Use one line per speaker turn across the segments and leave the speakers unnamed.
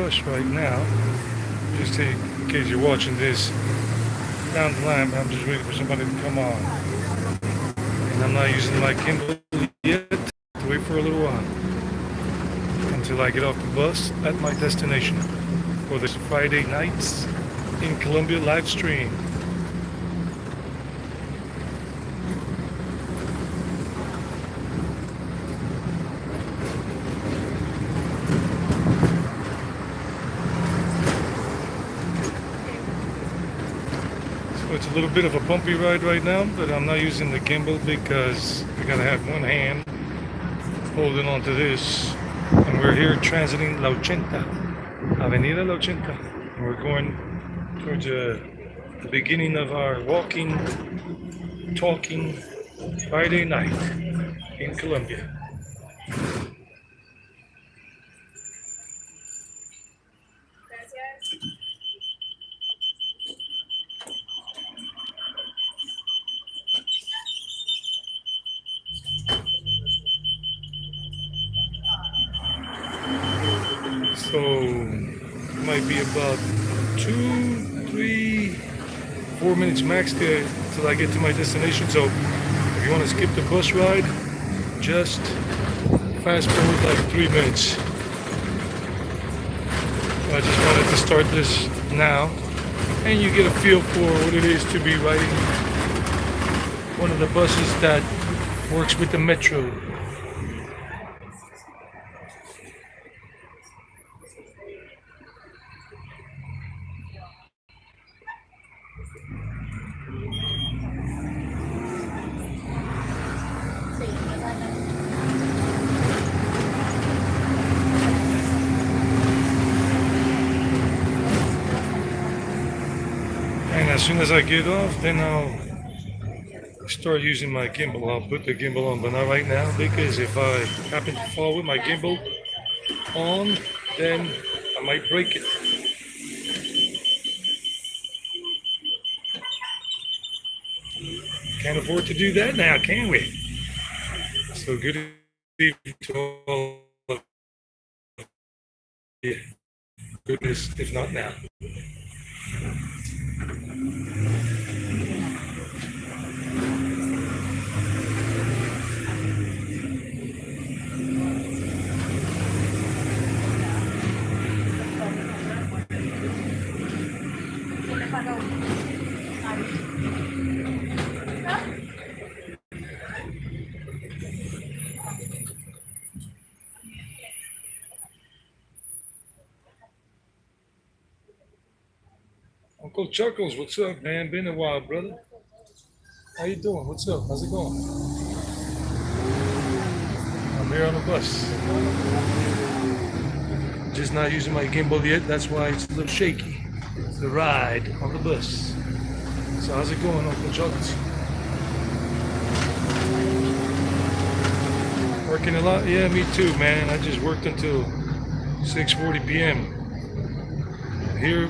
bus right now. Just in case you're watching this down the line, I'm just waiting for somebody to come on. And I'm not using my gimbal yet. Wait for a little while until I get off the bus at my destination for this Friday nights in Colombia live stream. So it's a little bit of a bumpy ride right now, but I'm not using the gimbal because I gotta have one hand holding on to this. And we're here transiting La Ochenta, Avenida La Ochenta. And we're going towards the beginning of our walking, talking Friday night in Colombia. So it might be about 2, 3, 4 minutes max till I get to my destination. So if you want to skip the bus ride, just fast forward like 3 minutes. I just wanted to start this now, and you get a feel for what it is to be riding one of the buses that works with the metro. And as soon as I get off, then I'll start using my gimbal. I'll put the gimbal on, but not right now, because if I happen to fall with my gimbal on, then I might break it. Can't afford to do that now, can we? So good evening to all of you. Goodness, if not now. Uncle Chuckles, what's up, man? Been a while, brother. How you doing? What's up? How's it going? I'm here on the bus. Just not using my gimbal yet. That's why it's a little shaky. The ride on the bus. So how's it going, Uncle Chuckles? Working a lot? Yeah, me too, man. I just worked until 6:40 p.m. Here,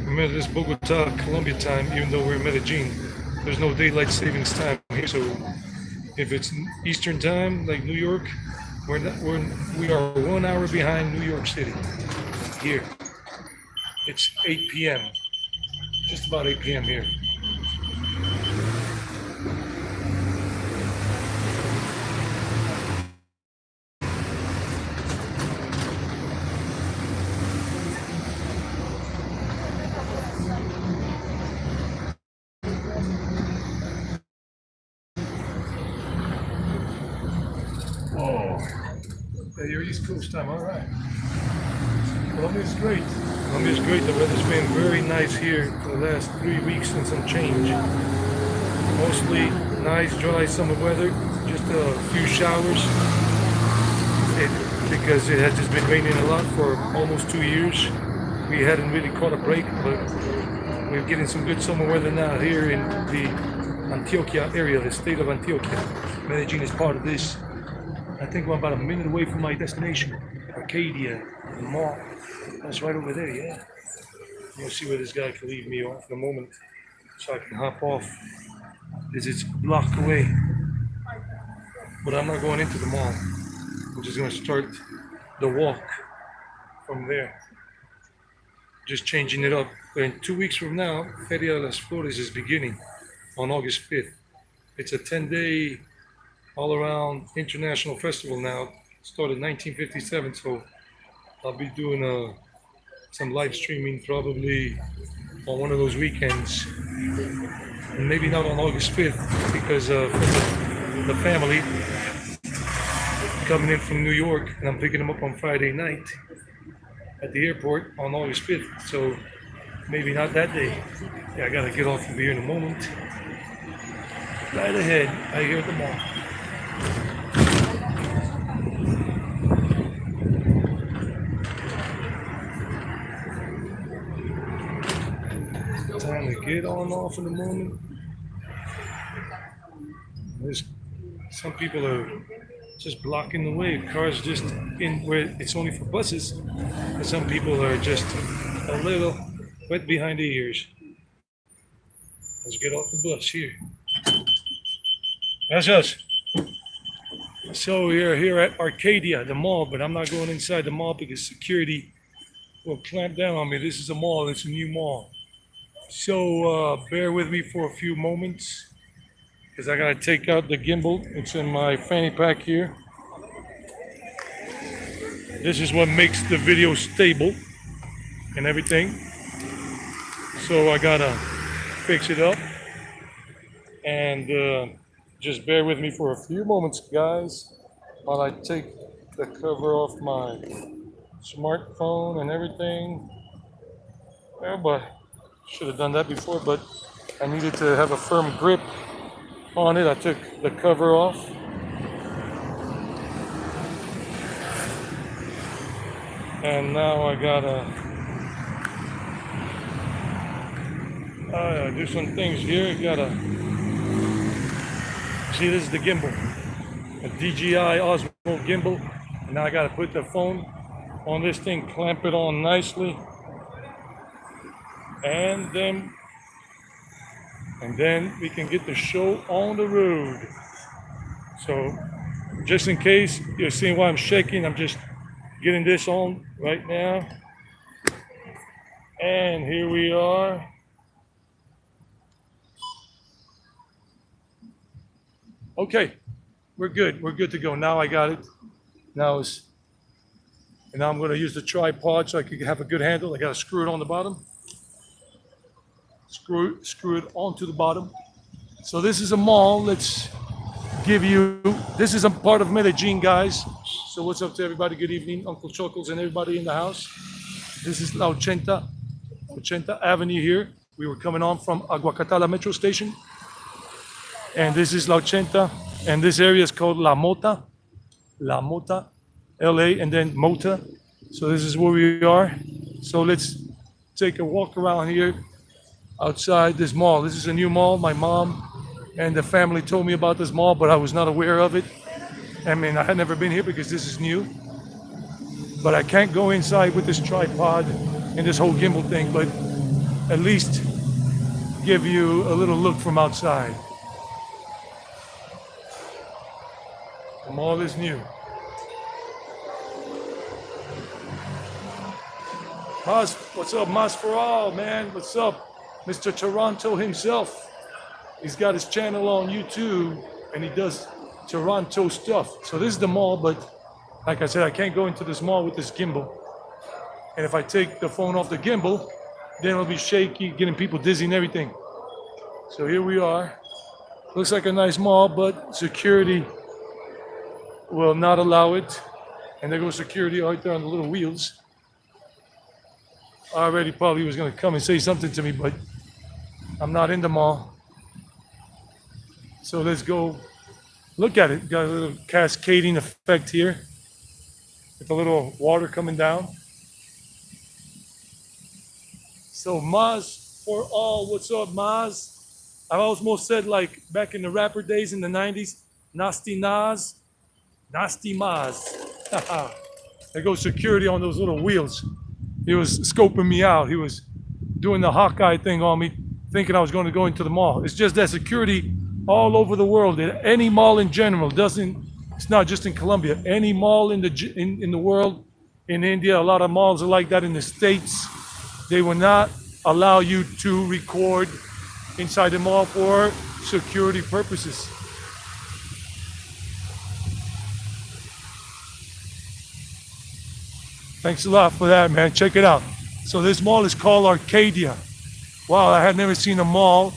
remember this Bogota, Colombia time, even though we're in Medellin, there's no daylight savings time here. So if it's Eastern time, like New York, we are 1 hour behind New York City. Here, it's 8 p.m. Just about 8 p.m. here. Oh, yeah, you're East Coast time, all right. Colombia's great. Colombia's great. The weather's been very nice here for the last 3 weeks and some change. Mostly nice, dry summer weather, just a few showers. Because it has just been raining a lot for almost 2 years. We hadn't really caught a break, but we're getting some good summer weather now here in the Antioquia area, the state of Antioquia. Medellin is part of this. I think we're about a minute away from my destination, Arcadia, the mall. That's right over there, yeah. We'll see where this guy can leave me off in a moment so I can hop off. Because it's blocked away. But I'm not going into the mall. I'm just going to start the walk from there. just changing it up. And 2 weeks from now, Feria de las Flores is beginning on August 5th. It's a 10-day all-around international festival now. Started in 1957, so I'll be doing some live streaming probably on one of those weekends. And maybe not on August 5th because the family coming in from New York, and I'm picking them up on Friday night at the airport on August 5th. So maybe not that day. Yeah, I gotta get off of here in a moment. Right ahead, I hear the mall. Time to get on off in a moment. There's some people are just blocking the way. Cars just in where it's only for buses. And some people are just a little wet behind the ears. Let's get off the bus here. That's us. So we are here at Arcadia, the mall, but I'm not going inside the mall because security will clamp down on me. This is a mall. It's a new mall. So bear with me for a few moments because I gotta take out the gimbal. It's in my fanny pack here. This is what makes the video stable and everything. So I gotta fix it up and just bear with me for a few moments, guys, while I take the cover off my smartphone and everything. Yeah, but should have done that before, but I needed to have a firm grip on it. I took the cover off. And now I gotta do some things here. See, this is the gimbal, a DJI Osmo gimbal. And now I gotta put the phone on this thing, clamp it on nicely, and then we can get the show on the road. So just in case you're seeing why I'm shaking, I'm just getting this on right now. And here we are. Okay, we're good. We're good to go. Now I got it. Now I'm going to use the tripod so I can have a good handle. I got to screw it on the bottom. Screw it onto the bottom. So this is a mall. Let's give you. This is a part of Medellin, guys. So what's up to everybody? Good evening, Uncle Chuckles and everybody in the house. This is La 80 Avenue here. We were coming on from Aguacatala Metro Station. And this is La 80, and this area is called La Mota, LA, and then Mota. So this is where we are. So let's take a walk around here outside this mall. This is a new mall. My mom and the family told me about this mall, but I was not aware of it. I mean, I had never been here because this is new. But I can't go inside with this tripod and this whole gimbal thing, but at least give you a little look from outside. The mall is new. Mas, what's up, Mas for all, man? What's up, Mr. Toronto himself? He's got his channel on YouTube and he does Toronto stuff. So this is the mall, but like I said, I can't go into this mall with this gimbal. And if I take the phone off the gimbal, then it'll be shaky, getting people dizzy and everything. So here we are. Looks like a nice mall, but security will not allow it. And there goes security right there on the little wheels. I already probably was going to come and say something to me, but I'm not in the mall. So let's go look at it. Got a little cascading effect here with a little water coming down. So Maz for all, what's up, Maz? I almost said like back in the rapper days in the 90s, Nasty Nas. Nasty Maz. There goes security on those little wheels. He was scoping me out. He was doing the Hawkeye thing on me, thinking I was going to go into the mall. It's just that security all over the world, at any mall in general, it's not just in Colombia. Any mall in the world, in India, a lot of malls are like that in the States. They will not allow you to record inside the mall for security purposes. Thanks a lot for that, man. Check it out. So this mall is called Arcadia. Wow, I had never seen a mall,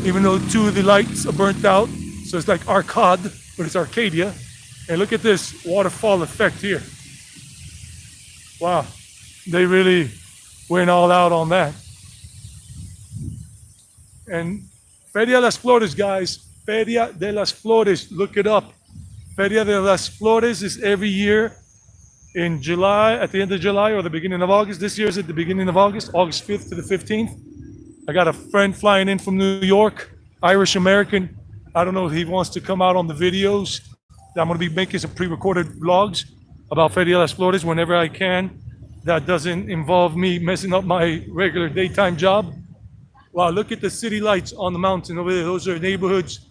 even though two of the lights are burnt out. So it's like Arcade, but it's Arcadia. And look at this waterfall effect here. Wow, they really went all out on that. And Feria de las Flores, guys. Feria de las Flores, look it up. Feria de las Flores is every year in July, at the end of July or the beginning of August. This year is at the beginning of August, August 5th to the 15th. I got a friend flying in from New York, Irish American. I don't know if he wants to come out on the videos. I'm going to be making some pre-recorded vlogs about Feria de las Flores whenever I can. That doesn't involve me messing up my regular daytime job. Wow, look at the city lights on the mountain over there. Those are neighborhoods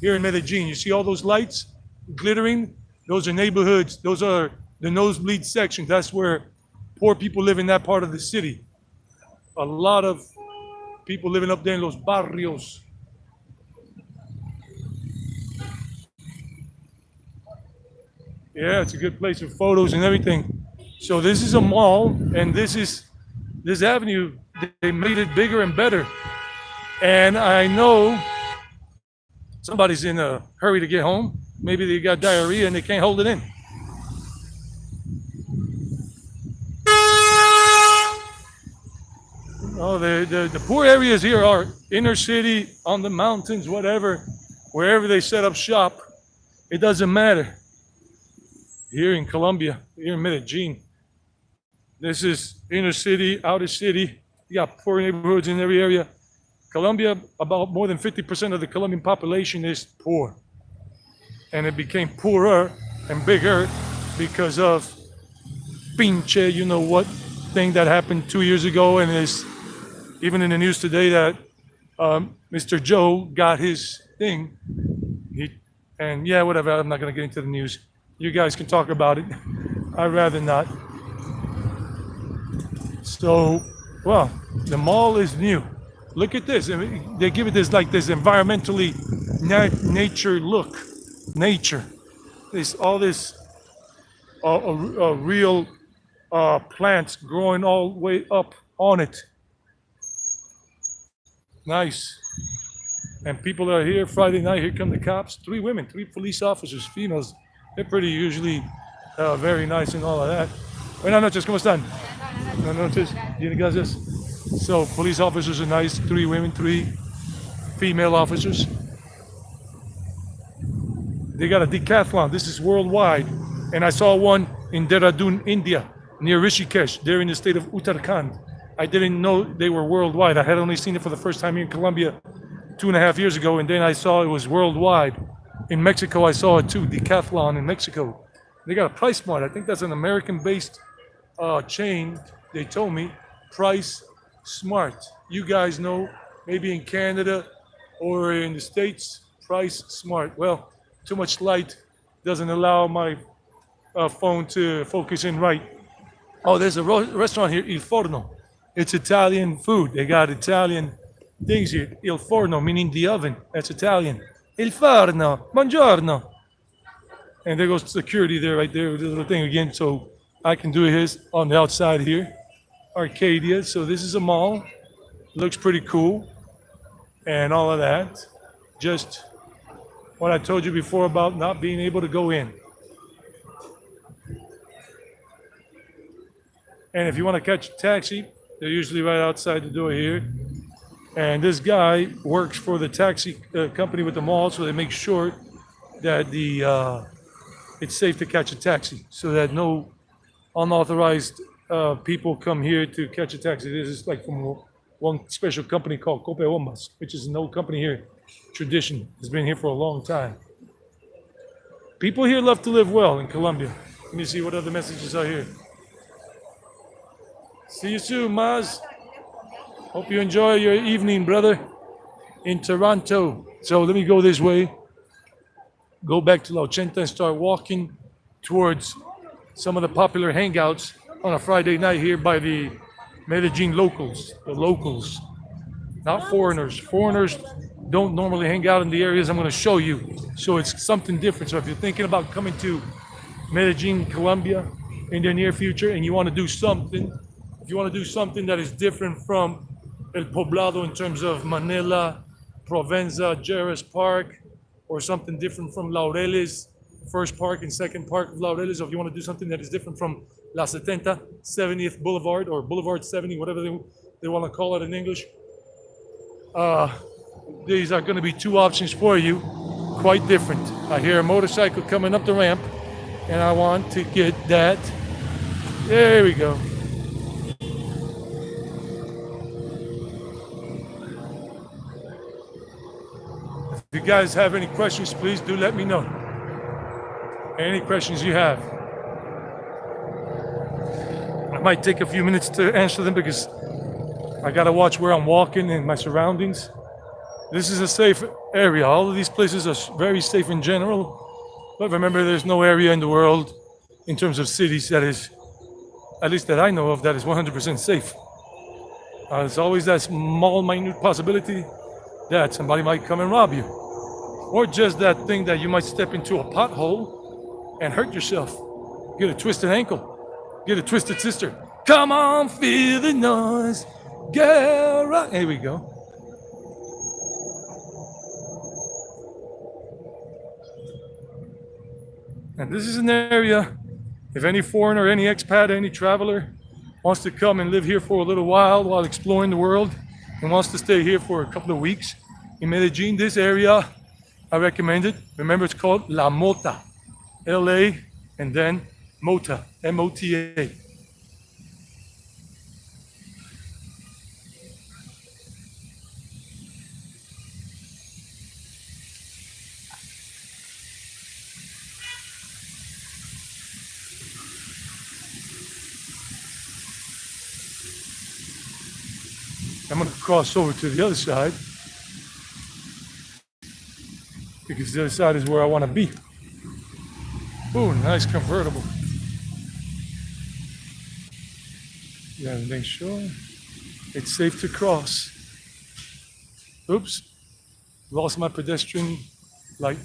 here in Medellin. You see all those lights glittering? Those are neighborhoods. Those are the nosebleed section. That's where poor people live in that part of the city. A lot of people living up there in los barrios. Yeah, it's a good place for photos and everything. So this is a mall, and this avenue, they made it bigger and better. And I know somebody's in a hurry to get home. Maybe they got diarrhea and they can't hold it in. Oh, the poor areas here are inner city, on the mountains, whatever, wherever they set up shop, it doesn't matter. Here in Colombia, here in Medellin, this is inner city, outer city. You got poor neighborhoods in every area. Colombia, about more than 50% of the Colombian population is poor. And it became poorer and bigger because of pinche, you know what, thing that happened 2 years ago, and is even in the news today that Mr. Joe got his thing. And yeah, whatever, I'm not gonna get into the news. You guys can talk about it. I'd rather not. So, well, the mall is new. Look at this. I mean, they give it this like this environmentally nature look. Nature. This all this real plants growing all the way up on it. Nice. And people are here Friday night. Here come the cops. 3 women, 3 police officers, females. They're pretty usually very nice and all of that. Buenas noches, ¿cómo están? Buenas noches. Bien, gracias. So police officers are nice. 3 women, 3 female officers. They got a decathlon. This is worldwide. And I saw one in Dehradun, India, near Rishikesh. They're in the state of Uttarakhand. I didn't know they were worldwide. I had only seen it for the first time here in Colombia 2.5 years ago, and then I saw it was worldwide. In Mexico, I saw it too, Decathlon in Mexico. They got a Price Smart. I think that's an American-based chain. They told me, Price Smart. You guys know, maybe in Canada or in the States, Price Smart. Well, too much light doesn't allow my phone to focus in right. Oh, there's a restaurant here, Il Forno. It's Italian food. They got Italian things here. Il Forno, meaning the oven. That's Italian. Il Forno, buongiorno. And there goes security there, right there, with the little thing again, so I can do his on the outside here. Arcadia, so this is a mall. Looks pretty cool. And all of that. Just what I told you before about not being able to go in. And if you want to catch a taxi, they're usually right outside the door here. And this guy works for the taxi company with the mall, so they make sure that it's safe to catch a taxi, so that no unauthorized people come here to catch a taxi. This is like from one special company called Cope Bombas, which is an old company here, tradition. It's been here for a long time. People here love to live well in Colombia. Let me see what other messages are here. See you soon, Maz. Hope you enjoy your evening, brother, in Toronto. So let me go this way, go back to La Ochenta and start walking towards some of the popular hangouts on a Friday night here by the Medellin locals, the locals, not foreigners. Foreigners don't normally hang out in the areas I'm going to show you. So it's something different. So if you're thinking about coming to Medellin, Colombia in the near future and you want to do something, if you want to do something that is different from El Poblado in terms of Manila, Provenza, Jerez Park, or something different from Laureles, first park and second park of Laureles, or if you want to do something that is different from La 70, 70th Boulevard, or Boulevard 70, whatever they want to call it in English, these are going to be two options for you, quite different. I hear a motorcycle coming up the ramp, and I want to get that. There we go. If you guys have any questions, please do let me know. Any questions you have. I might take a few minutes to answer them because I gotta watch where I'm walking and my surroundings. This is a safe area. All of these places are very safe in general. But remember, there's no area in the world in terms of cities that is, at least that I know of, that is 100% safe. There's always that small, minute possibility that somebody might come and rob you. Or just that thing that you might step into a pothole and hurt yourself. Get a twisted ankle. Get a twisted sister. Come on, feel the noise. Get right. Here we go. And this is an area, if any foreigner, any expat, any traveler wants to come and live here for a little while exploring the world and wants to stay here for a couple of weeks in Medellin, this area, I recommend it. Remember, it's called La Mota, L-A, and then Mota, M-O-T-A. I'm going to cross over to the other side because the other side is where I want to be. Ooh, nice convertible. Yeah, make sure it's safe to cross. Oops, lost my pedestrian light.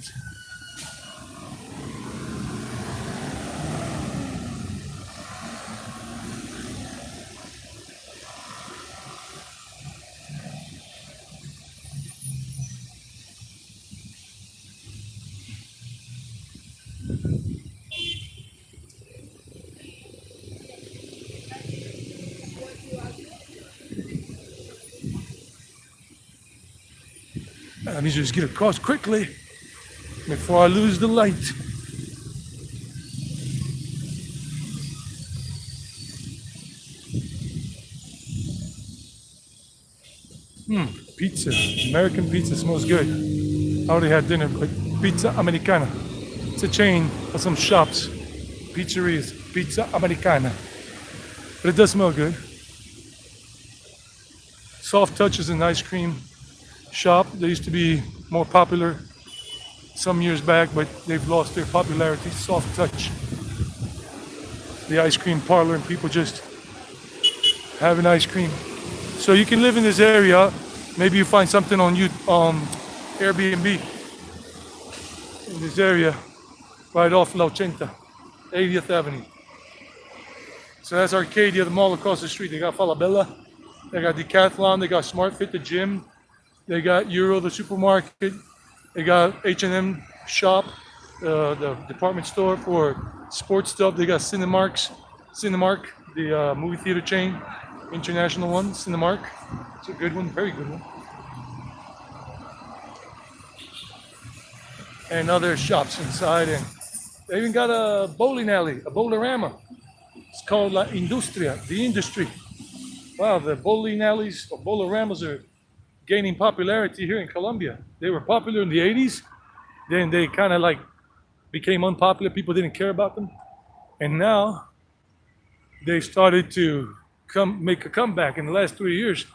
I need to just get across quickly before I lose the light. Pizza. American pizza smells good. I already had dinner, but Pizza Americana. It's a chain of some shops. Pizzerias. Pizza Americana. But it does smell good. Soft Touch and ice cream shop. They used to be more popular some years back, but they've lost their popularity. Soft Touch, the ice cream parlor, and people just having ice cream. So you can live in this area. Maybe you find something on Airbnb in this area, right off La 80, 80th Avenue. So that's Arcadia, the mall across the street. They got Falabella, they got Decathlon, they got Smart Fit, the gym. They got Euro, the supermarket. They got H&M shop, the department store for sports stuff. They got Cinemark, the movie theater chain, international one, Cinemark. It's a good one, very good one. And other shops inside. And they even got a bowling alley, a bowlerama. It's called La Industria, the industry. Wow, the bowling alleys or bowleramas are gaining popularity here in Colombia. They were popular in the 80s. Then they kind of like became unpopular. People didn't care about them. And now they started to make a comeback in the last 3 years.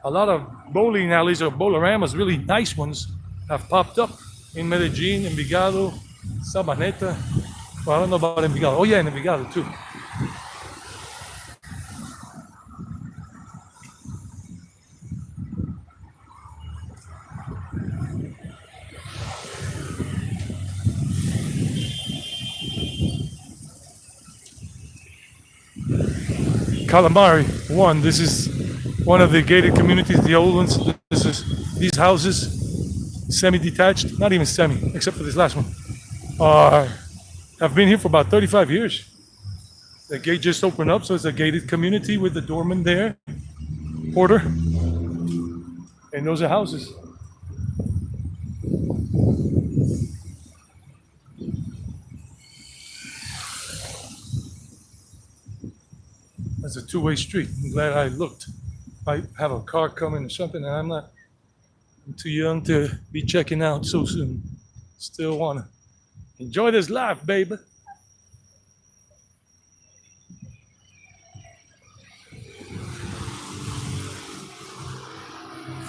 A lot of bowling alleys or bowleramas, really nice ones, have popped up in Medellin, Envigado, Sabaneta. Well, I don't know about Envigado. Oh yeah, in Envigado too. Calamari. One. This is one of the gated communities, the old ones. This is these houses, semi-detached, not even semi, except for this last one. Uh, I've been here for about 35 years. The gate just opened up, so it's a gated community with the doorman there, porter, and those are houses. That's a two-way street. I'm glad I looked. I have a car coming or something, and I'm too young to be checking out so soon. Still wanna enjoy this life, baby.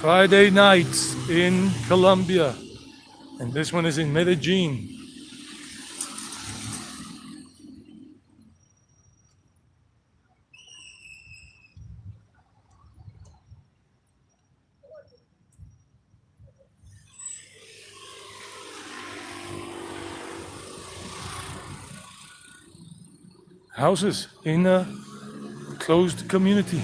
Friday nights in Colombia, and this one is in Medellin. Houses in a closed community.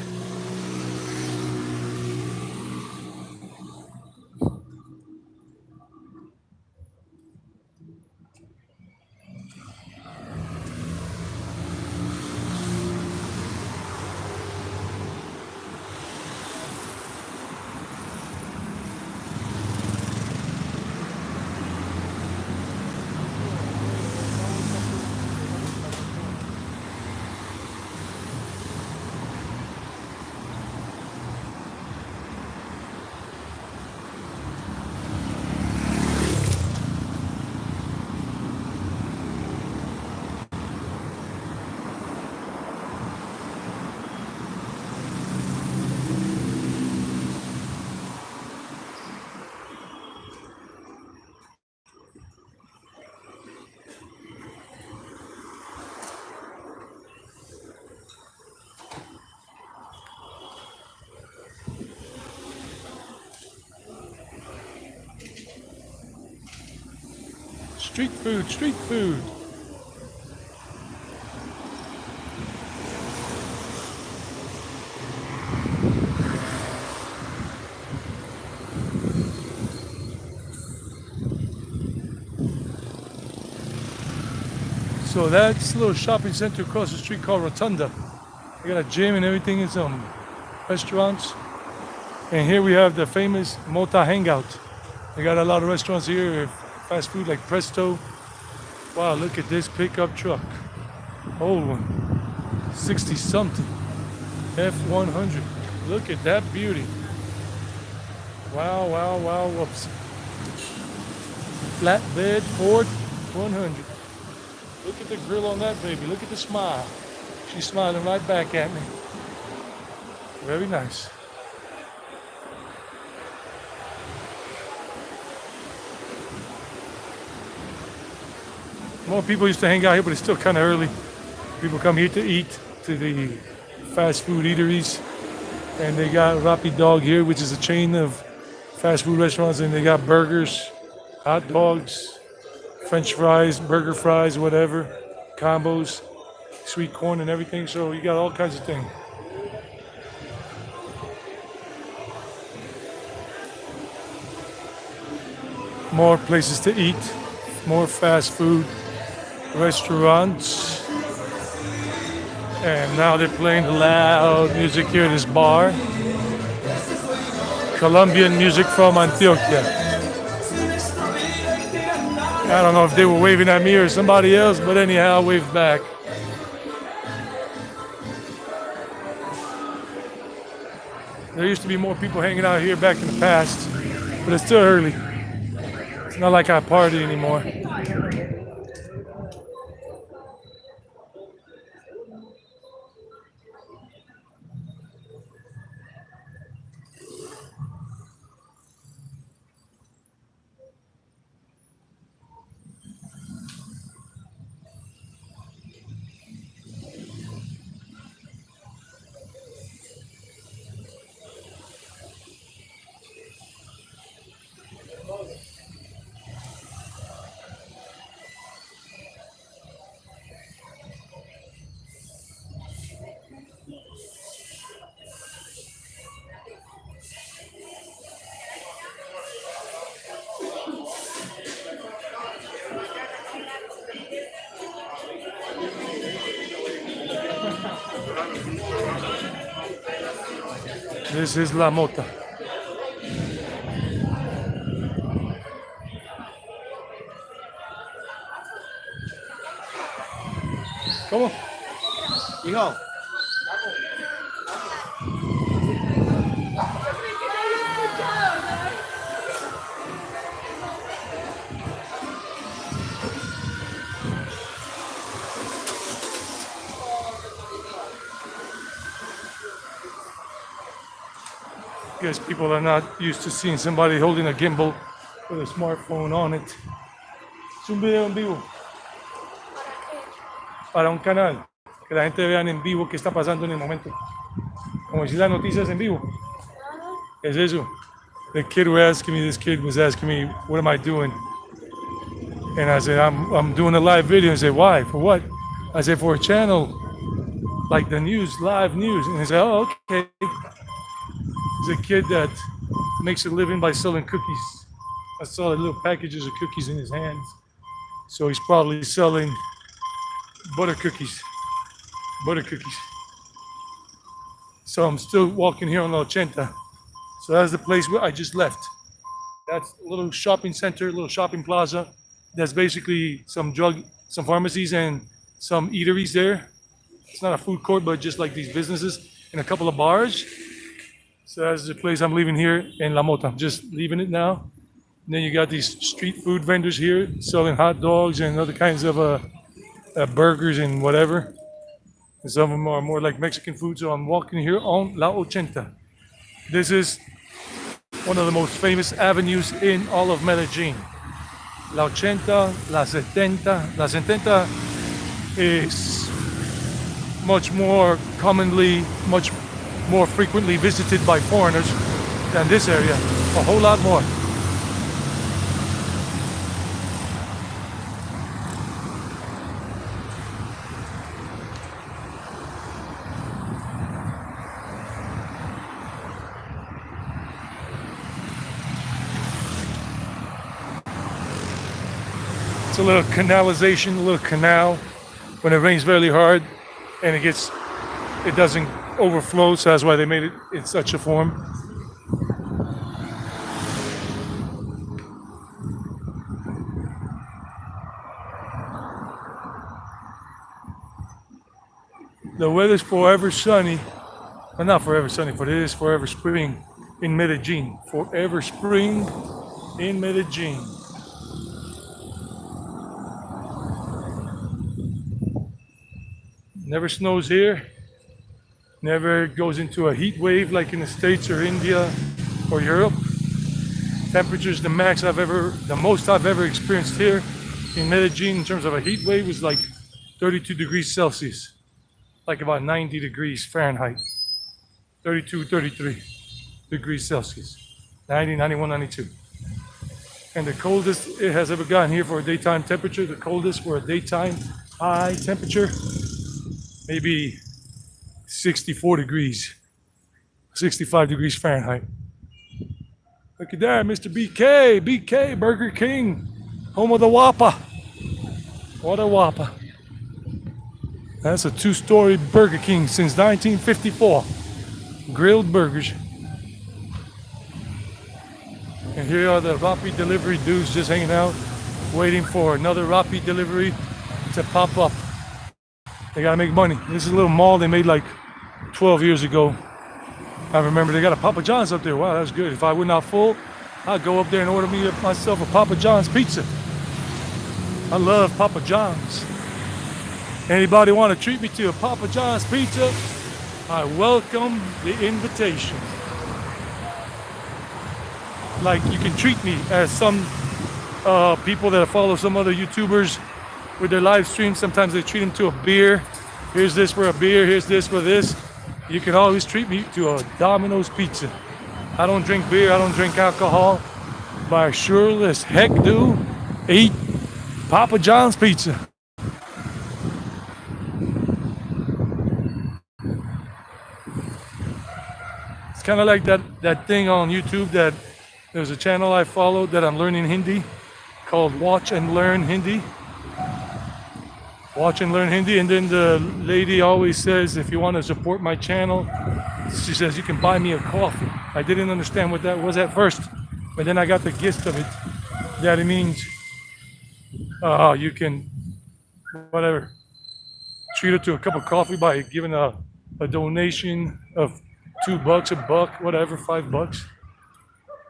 Street food, street food. So that's a little shopping center across the street called Rotunda. They got a gym and everything and some restaurants. And here we have the famous Mota Hangout. They got a lot of restaurants here, fast food like Presto. Wow, look at this pickup truck. Old one, 60 something. F100. Look at that beauty. Wow, wow, wow, whoops. Flatbed Ford 100. Look at the grill on that baby. Look at the smile. She's smiling right back at me. Very nice. More people used to hang out here, but it's still kind of early. People come here to eat, to the fast food eateries. And they got Rappi Dog here, which is a chain of fast food restaurants. And they got burgers, hot dogs, French fries, burger fries, whatever, combos, sweet corn and everything. So you got all kinds of things. More places to eat, more fast food restaurants. And now they're playing loud music here at this bar. Colombian music from Antioquia. I don't know if they were waving at me or somebody else, but anyhow, I waved back. There used to be more people hanging out here back in the past, but it's still early. It's not like I party anymore. This is La Mota. ¿Cómo? Hijo. Because people are not used to seeing somebody holding a gimbal with a smartphone on it. Es un video en vivo para un canal, que la gente vean en vivo qué está pasando en el momento. Como decir las noticias en vivo. Es eso. The kid this kid was asking me, what am I doing? And I said, I'm doing a live video. He said, why? For what? I said, for a channel like the news, live news. And he said, oh, okay. He's a kid that makes a living by selling cookies. I saw the little packages of cookies in his hands. So he's probably selling butter cookies. So I'm still walking here on La Ochenta. So that's the place where I just left. That's a little shopping center, a little shopping plaza. That's basically some pharmacies and some eateries there. It's not a food court, but just like these businesses and a couple of bars. So that's the place I'm leaving here in La Mota. I'm just leaving it now. And then you got these street food vendors here selling hot dogs and other kinds of burgers and whatever. And some of them are more like Mexican food. So I'm walking here on La Ochenta. This is one of the most famous avenues in all of Medellin. La Ochenta, La Setenta. La Setenta is much more frequently visited by foreigners than this area, a whole lot more. It's a little canalization, a little canal. When it rains really hard and it doesn't overflow, so that's why they made it in such a form. The weather's forever sunny. Well, not forever sunny, but it is forever spring in Medellin. Forever spring in Medellin. Never snows here. Never goes into a heat wave like in the States or India or Europe. Temperatures, the most I've ever experienced here in Medellin in terms of a heat wave was like 32 degrees Celsius, like about 90 degrees Fahrenheit, 32, 33 degrees Celsius, 90, 91, 92. And the coldest it has ever gotten here for a daytime temperature, the coldest for a daytime high temperature, maybe 64 degrees, 65 degrees Fahrenheit. Look at that, Mr. BK, Burger King, home of the Whopper. What a Whopper. That's a two-story Burger King since 1954. Grilled burgers. And here are the Rappi delivery dudes just hanging out, waiting for another Rappi delivery to pop up. They gotta make money. This is a little mall they made like 12 years ago. I remember they got a Papa John's up there. Wow, that's good. If I were not full, I'd go up there and order myself a Papa John's pizza. I love Papa John's. Anybody want to treat me to a Papa John's pizza? I welcome the invitation. Like you can treat me as some people that follow some other YouTubers with their live streams. Sometimes they treat them to a beer. Here's this for a beer. Here's this for this. You can always treat me to a Domino's pizza. I don't drink beer. I don't drink alcohol. But I sure as heck do eat Papa John's pizza. It's kind of like that thing on YouTube that there's a channel I follow that I'm learning Hindi called Watch and Learn Hindi. Watch and Learn Hindi. And then the lady always says, if you want to support my channel, She says, you can buy me a coffee. I didn't understand what that was at first, but then I got the gist of it. That it means you can, whatever, treat her to a cup of coffee by giving a donation of $2, a buck, whatever, $5.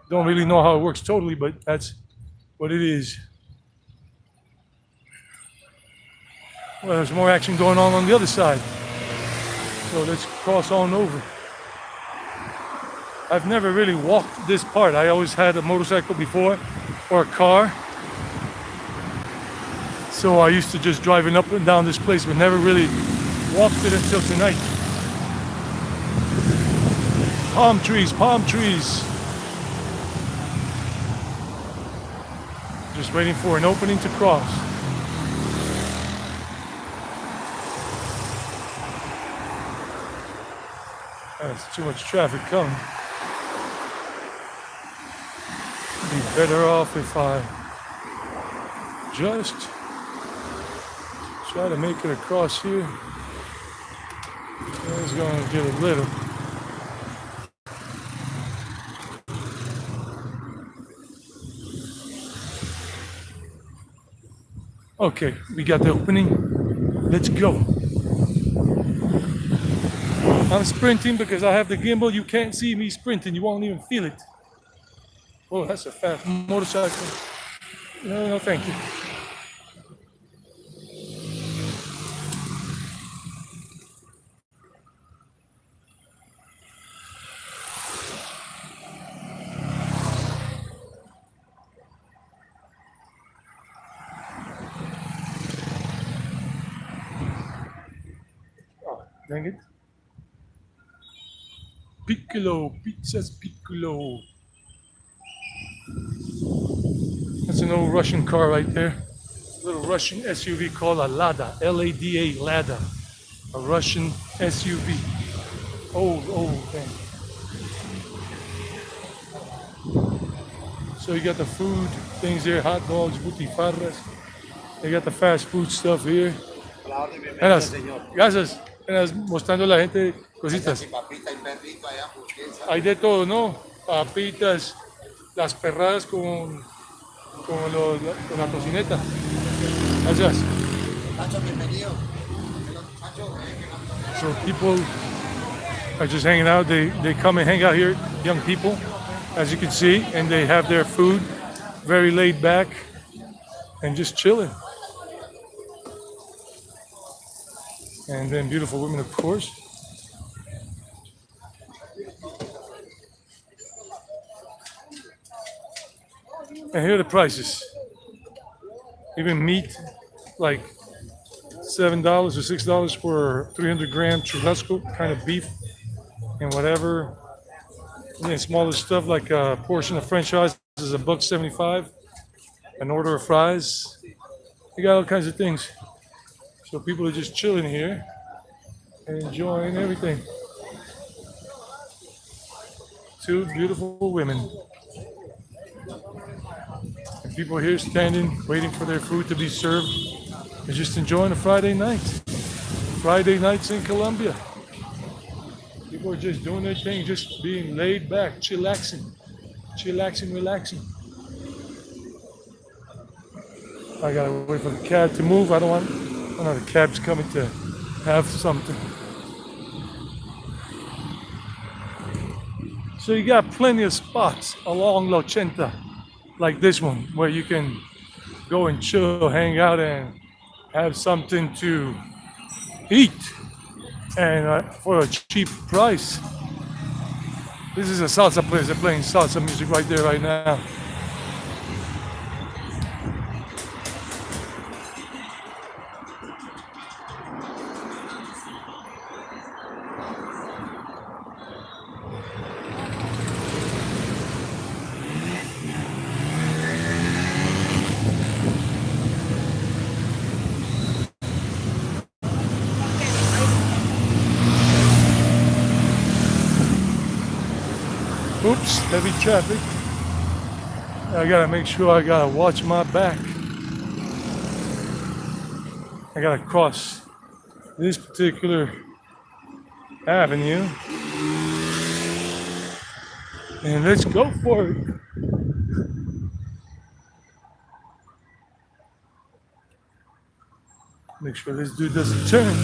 Don't really know how it works totally, but that's what it is. Well, there's more action going on the other side. So let's cross on over. I've never really walked this part. I always had a motorcycle before or a car. So I used to just driving up and down this place, but never really walked it until tonight. Palm trees, palm trees. Just waiting for an opening to cross. That's too much traffic coming. Be better off if I just try to make it across here. It's going to get a little. Okay, we got the opening. Let's go. I'm sprinting because I have the gimbal. You can't see me sprinting. You won't even feel it. Oh, that's a fast motorcycle. No, thank you. Oh, dang it. Piccolo, pizzas piccolo. That's an old Russian car right there. A little Russian SUV called a Lada, L-A-D-A, Lada. A Russian SUV. Old thing. So you got the food things here, hot dogs, butifarras. You got the fast food stuff here. Gracias. Mostrando a la gente cositas. Hay de todo, ¿no? Papitas, las perradas con la tocineta. Gracias. So people are just hanging out. They come and hang out here, young people, as you can see, and they have their food, very laid back, and just chilling. And then beautiful women, of course. And here are the prices. Even meat, like $7 or $6 for 300-gram churrasco kind of beef and whatever. And then smaller stuff like a portion of French fries is $1.75. An order of fries. You got all kinds of things. So people are just chilling here and enjoying everything. Two beautiful women. And people here standing, waiting for their food to be served. They're just enjoying a Friday night. Friday nights in Colombia. People are just doing their thing, just being laid back, chillaxing, relaxing. I gotta wait for the cab to move. I know the cab's coming to have something. So you got plenty of spots along La Ochenta, like this one, where you can go and chill, hang out, and have something to eat, and for a cheap price. This is a salsa place. They're playing salsa music right there, right now. Oops, heavy traffic. I gotta make sure I gotta watch my back. I gotta cross this particular avenue. And let's go for it. Make sure this dude doesn't turn.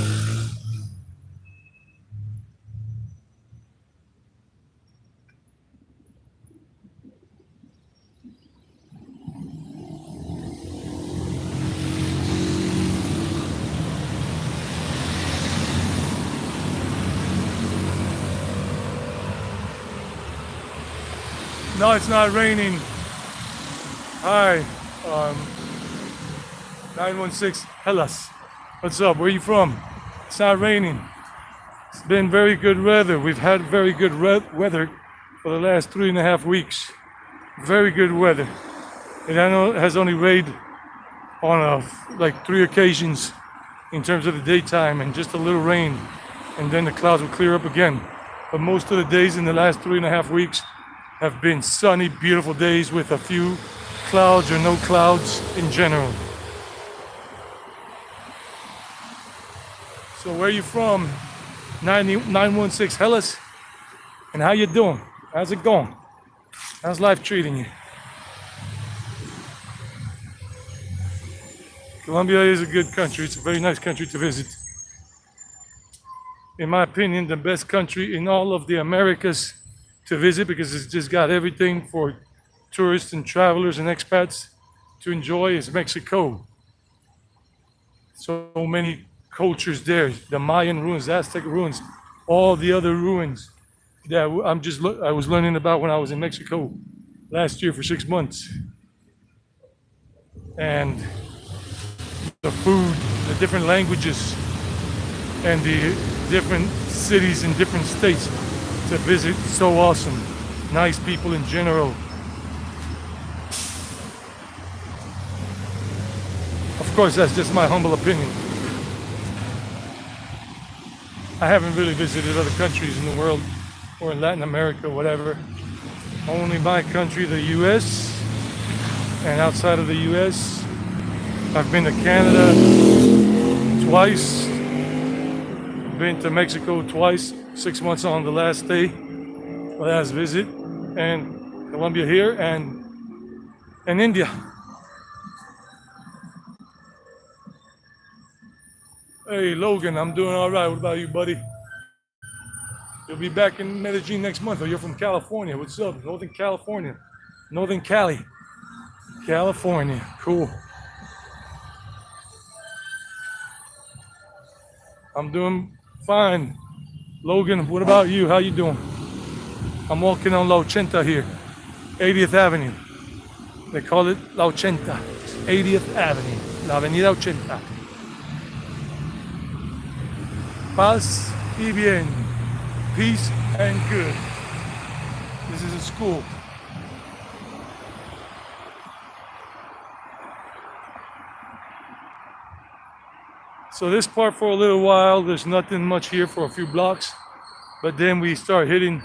No, it's not raining. Hi, 916 Hellas. What's up? Where are you from? It's not raining. It's been very good weather. We've had very good weather for the last 3.5 weeks. Very good weather. It has only rained on like 3 occasions in terms of the daytime and just a little rain, and then the clouds will clear up again. But most of the days in the last 3.5 weeks have been sunny, beautiful days with a few clouds or no clouds in general. So where are you from? 916 Hellas. And how you doing? How's it going? How's life treating you? Colombia is a good country. It's a very nice country to visit. In my opinion, the best country in all of the Americas to visit, because it's just got everything for tourists and travelers and expats to enjoy, is Mexico. So many cultures there, the Mayan ruins, Aztec ruins, all the other ruins that I was learning about when I was in Mexico last year for 6 months. And the food, the different languages, and the different cities in different states to visit, so awesome. Nice people in general. Of course, that's just my humble opinion. I haven't really visited other countries in the world or in Latin America, whatever. Only my country, the US, and outside of the US, I've been to Canada twice, been to Mexico twice, 6 months on the last day, last visit, and Colombia here, and India. Hey Logan, I'm doing all right. What about you, buddy? You'll be back in Medellin next month, or you're from California. What's up? Northern California. Northern Cali. California. Cool. I'm doing fine. Logan, what about you? How you doing? I'm walking on La Ochenta here, 80th Avenue. They call it La Ochenta, 80th Avenue, La Avenida Ochenta. Paz y bien, peace and good. This is a school. So this part for a little while, there's nothing much here for a few blocks, but then we start hitting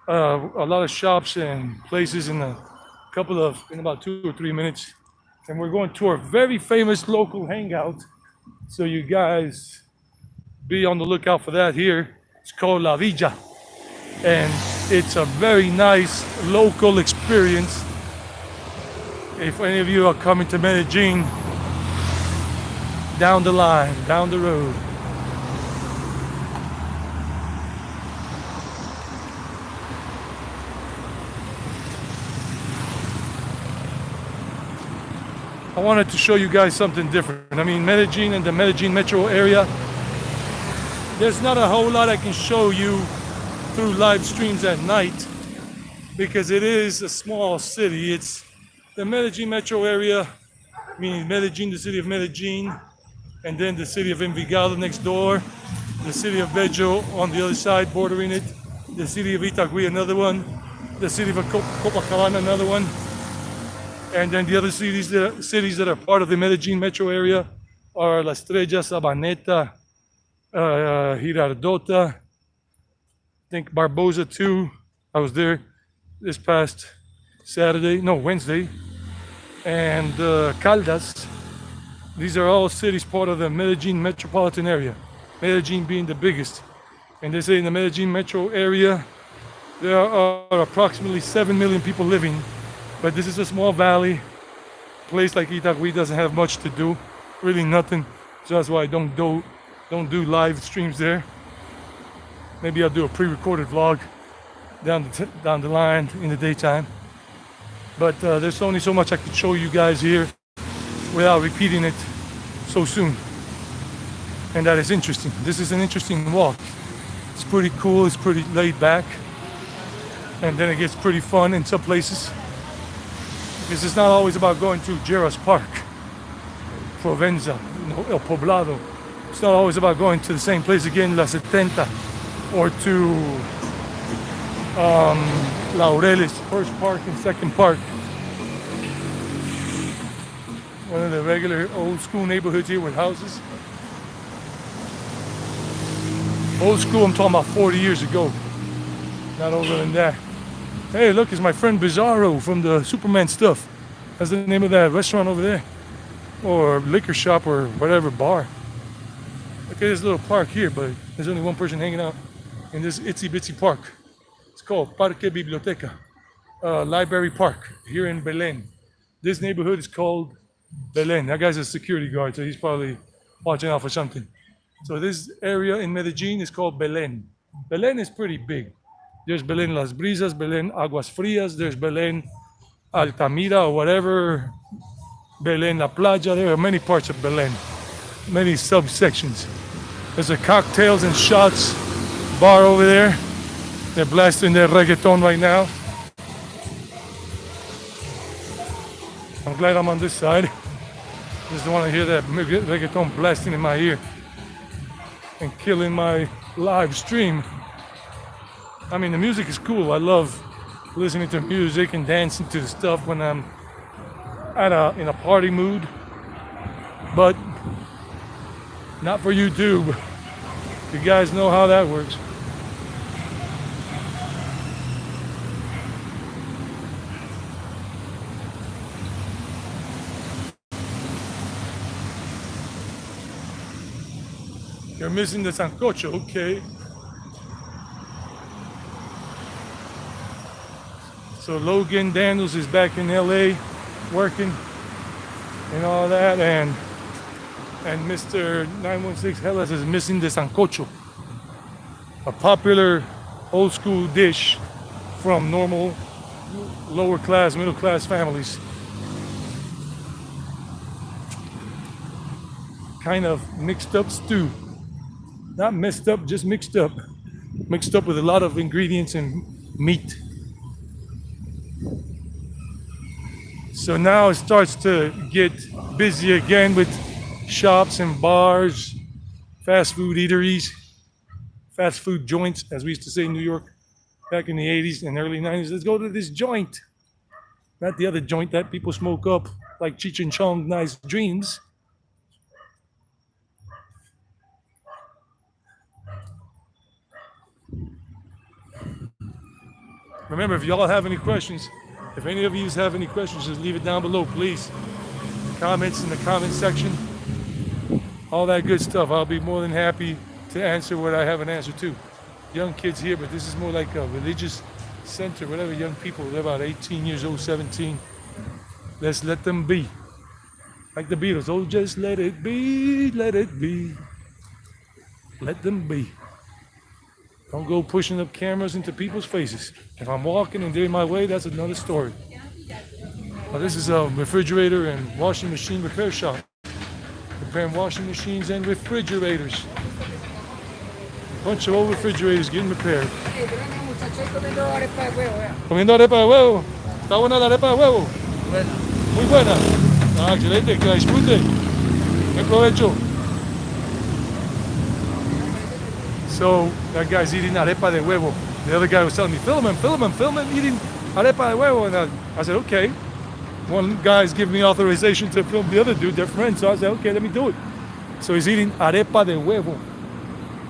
a lot of shops and places in about 2 or 3 minutes. And we're going to our very famous local hangout. So you guys be on the lookout for that here. It's called La Villa. And it's a very nice local experience. If any of you are coming to Medellin, down the line, down the road. I wanted to show you guys something different. I mean, Medellin and the Medellin metro area, there's not a whole lot I can show you through live streams at night because it is a small city. It's the Medellin metro area, meaning Medellin, the city of Medellin, and then the city of Envigado next door, the city of Bello on the other side bordering it, the city of Itagüí, another one, the city of Copacabana, another one, and then the other cities that are part of the Medellin metro area are La Estrella, Sabaneta, Girardota, I think Barbosa too. I was there this past Wednesday, and Caldas. These are all cities part of the Medellin metropolitan area, Medellin being the biggest. And they say in the Medellin metro area, There are approximately 7 million people living, but this is a small valley. Place like Itagüí doesn't have much to do, really nothing. So that's why I don't do live streams there. Maybe I'll do a pre-recorded vlog down the line in the daytime. But there's only so much I could show you guys here without repeating it so soon. And that is interesting. This is an interesting walk. It's pretty cool, it's pretty laid back. And then it gets pretty fun in some places. Because it's not always about going to Geras Park, Provenza, El Poblado. It's not always about going to the same place again, La Setenta, or to Laureles, first park and second park. One of the regular old school neighborhoods here with houses. Old school, I'm talking about 40 years ago. Not older than that. Hey, look, it's my friend Bizarro from the Superman stuff. That's the name of that restaurant over there. Or liquor shop or whatever, bar. Look at this little park here, but there's only one person hanging out in this itsy bitsy park. It's called Parque Biblioteca, Library Park, here in Belén. This neighborhood is called Belén. That guy's a security guard, so he's probably watching out for something. So this area in Medellin is called Belén. Belén is pretty big. There's Belén Las Brisas, Belén Aguas Frias, there's Belén Altamira or whatever, Belén La Playa. There are many parts of Belén, many subsections. There's a cocktails and shots bar over there. They're blasting their reggaeton right now. I'm glad I'm on this side. Just don't want to hear that reggaeton blasting in my ear and killing my live stream. I mean, the music is cool. I love listening to music and dancing to the stuff when I'm in a party mood, but not for YouTube. You guys know how that works. You're missing the sancocho, okay. So Logan Daniels is back in LA working and all that, and Mr. 916 Hellas is missing the sancocho, a popular old school dish from normal lower class, middle class families. Kind of mixed up stew. Not messed up, just mixed up. Mixed up with a lot of ingredients and meat. So now it starts to get busy again with shops and bars, fast food eateries, fast food joints, as we used to say in New York back in the 80s and early 90s. Let's go to this joint. Not the other joint that people smoke up like Cheech and Chong, Nice Dreams. Remember, if y'all have any questions, if any of you have any questions, just leave it down below, please. Comments in the comment section. All that good stuff. I'll be more than happy to answer what I have an answer to. Young kids here, but this is more like a religious center, whatever. Young people, they're about 18 years old, 17. Let's let them be. Like the Beatles. Oh, just let it be, let it be. Let them be. Don't go pushing up cameras into people's faces. If I'm walking and they're in my way, that's another story. Now, this is a refrigerator and washing machine repair shop. Repairing washing machines and refrigerators. A bunch of old refrigerators getting repaired. Comiendo arepa de huevo. Está buena la arepa de huevo. Muy buena. Ah, excelente, que la disfrute. Buen provecho. So that guy's eating arepa de huevo. The other guy was telling me, film him, eating arepa de huevo. And I said, okay. One guy's giving me authorization to film the other dude, they're friends. So I said, okay, let me do it. So he's eating arepa de huevo.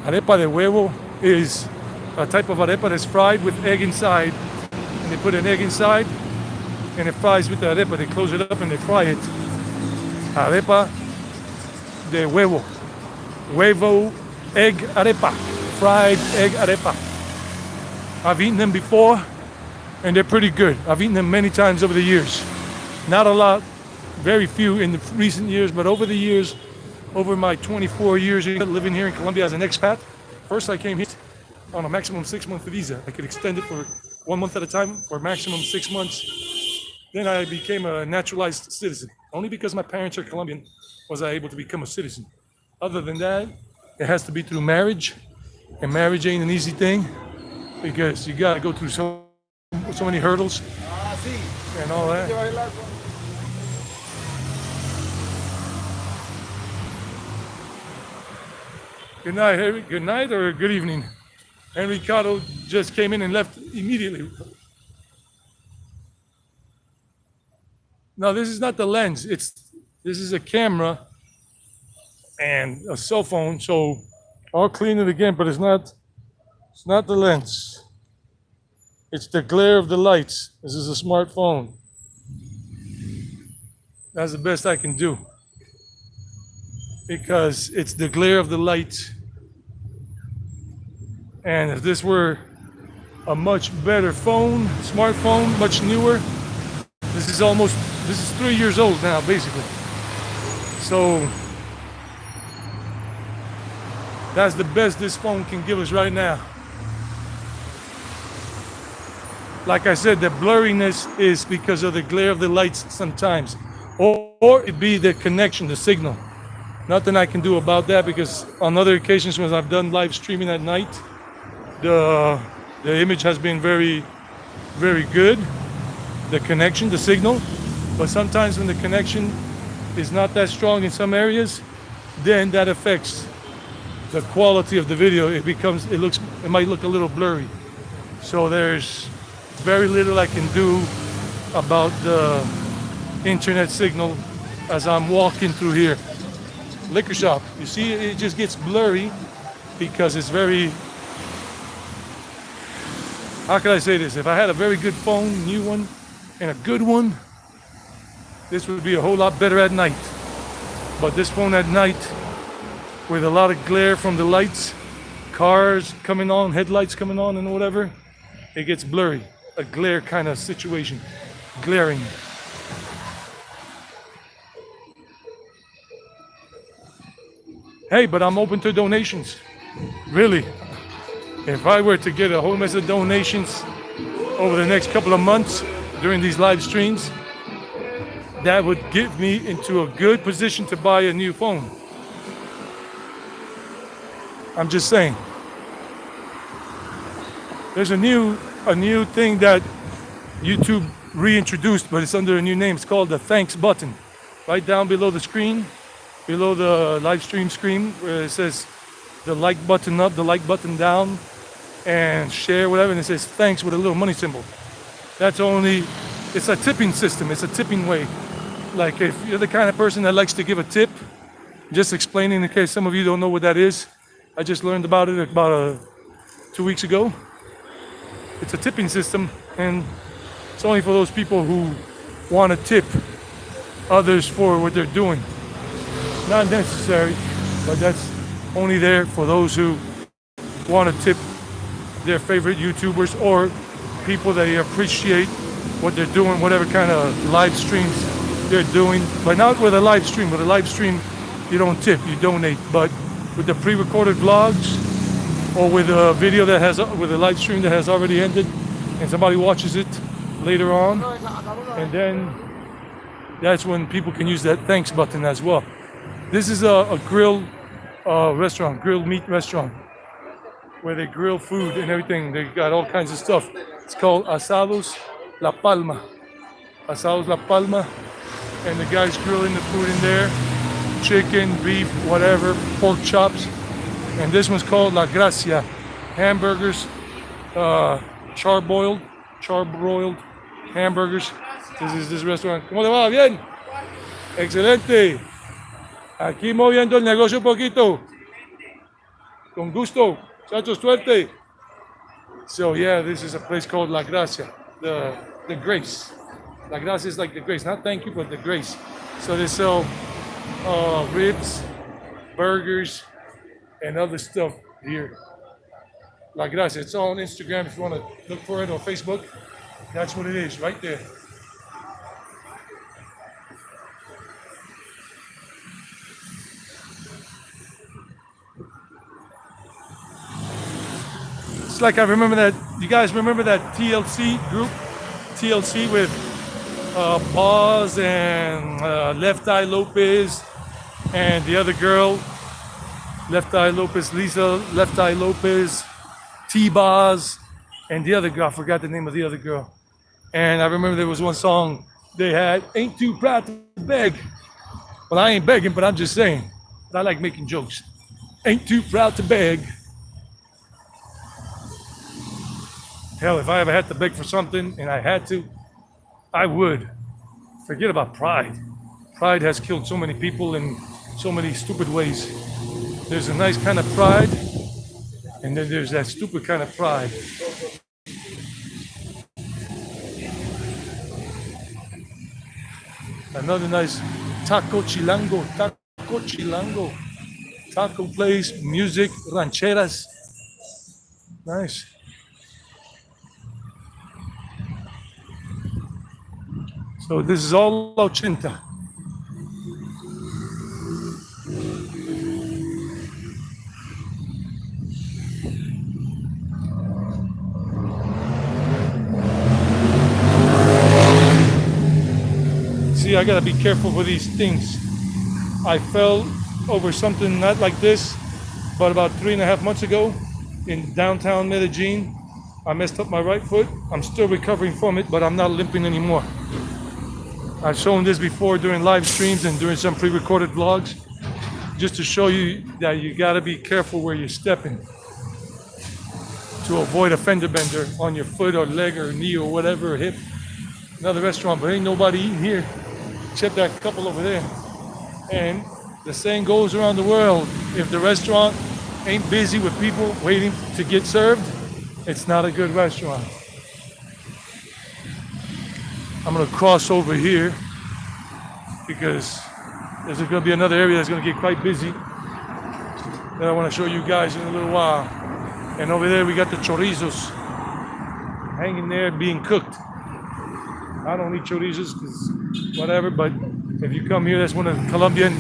Arepa de huevo is a type of arepa that's fried with egg inside. And they put an egg inside and it fries with the arepa. They close it up and they fry it. Arepa de huevo. Huevo egg arepa. Fried egg arepa. I've eaten them before, and they're pretty good. I've eaten them many times over the years. Not a lot, very few in the recent years, but over the years, over my 24 years living here in Colombia as an expat, first I came here on a maximum 6-month visa. I could extend it for 1 month at a time for maximum 6 months. Then I became a naturalized citizen. Only because my parents are Colombian was I able to become a citizen. Other than that, it has to be through marriage, and marriage ain't an easy thing because you gotta go through so many hurdles and all that. Good night, Harry. Good night or good evening. And Ricardo just came in and left immediately. No, this is not the lens. This is a camera and a cell phone. So I'll clean it again, but it's not the lens. It's the glare of the lights. This is a smartphone. That's the best I can do because it's the glare of the light. And if this were a much better phone, smartphone, much newer, this is 3 years old now, basically. So that's the best this phone can give us right now. Like I said, the blurriness is because of the glare of the lights sometimes. Or it be the connection, the signal. Nothing I can do about that because on other occasions when I've done live streaming at night, the image has been very, very good. The connection, the signal. But sometimes when the connection is not that strong in some areas, then that affects the quality of the video. It might look a little blurry. So there's very little I can do about the internet signal as I'm walking through here. Liquor shop. You see, it just gets blurry because it's very, how can I say this? If I had a very good phone, new one, and a good one, this would be a whole lot better at night. But this phone at night, with a lot of glare from the lights, cars coming on, headlights coming on and whatever, it gets blurry. A glare kind of situation. Glaring. Hey, but I'm open to donations. Really. If I were to get a whole mess of donations over the next couple of months during these live streams, that would get me into a good position to buy a new phone. I'm just saying. There's a new thing that YouTube reintroduced, but it's under a new name. It's called the thanks button. Right down below the screen, below the live stream screen, where it says the like button up, the like button down, and share, whatever, and it says thanks with a little money symbol. It's a tipping system. It's a tipping way. Like if you're the kind of person that likes to give a tip, just explaining in case some of you don't know what that is. I just learned about it about 2 weeks ago. It's a tipping system, and it's only for those people who want to tip others for what they're doing. Not necessary, but that's only there for those who want to tip their favorite YouTubers or people that appreciate what they're doing, whatever kind of live streams they're doing. But not with a live stream. With a live stream, you don't tip, you donate. But with the pre-recorded vlogs, or with a video with a live stream that has already ended, and somebody watches it later on, and then that's when people can use that thanks button as well. This is a grill restaurant, grilled meat restaurant, where they grill food and everything. They got all kinds of stuff. It's called Asados La Palma. Asados La Palma, and the guy's grilling the food in there. Chicken, beef, whatever, pork chops. And this one's called La Gracia. Hamburgers, charbroiled hamburgers. This is this restaurant. ¿Cómo le va? Bien. Excelente. Aquí moviendo el negocio un poquito. Con gusto. Muchachos, suerte. So yeah, this is a place called La Gracia. The grace. La Gracia is like the grace. Not thank you, but the grace. So they sell ribs, burgers, and other stuff here. La Gracia. It's all on Instagram if you want to look for it, or Facebook. That's what it is, right there. It's like I remember that. You guys remember that TLC group? TLC with Boz and Left Eye Lopez and the other girl, Left Eye Lopez, Lisa Left Eye Lopez, T-Boz, and the other girl. I forgot the name of the other girl. And I remember there was one song they had, "Ain't Too Proud to Beg." Well, I ain't begging, but I'm just saying. But I like making jokes. Ain't too proud to beg. Hell, if I ever had to beg for something and I had to, I would. Forget about pride. Pride has killed so many people in so many stupid ways. There's a nice kind of pride, and then there's that stupid kind of pride. Another nice taco chilango, taco place, music, rancheras. Nice. So this is all ochenta. See, I gotta be careful with these things. I fell over something not like this, but about 3.5 months ago in downtown Medellin. I messed up my right foot. I'm still recovering from it, but I'm not limping anymore. I've shown this before during live streams and during some pre-recorded vlogs, just to show you that you gotta be careful where you're stepping to avoid a fender bender on your foot or leg or knee or whatever, or hip. Another restaurant, but ain't nobody eating here except that couple over there. And the saying goes around the world, if the restaurant ain't busy with people waiting to get served, it's not a good restaurant. I'm gonna cross over here because there's gonna be another area that's gonna get quite busy that I wanna show you guys in a little while. And over there we got the chorizos hanging there being cooked. I don't eat chorizos because whatever, but if you come here, that's one of the Colombian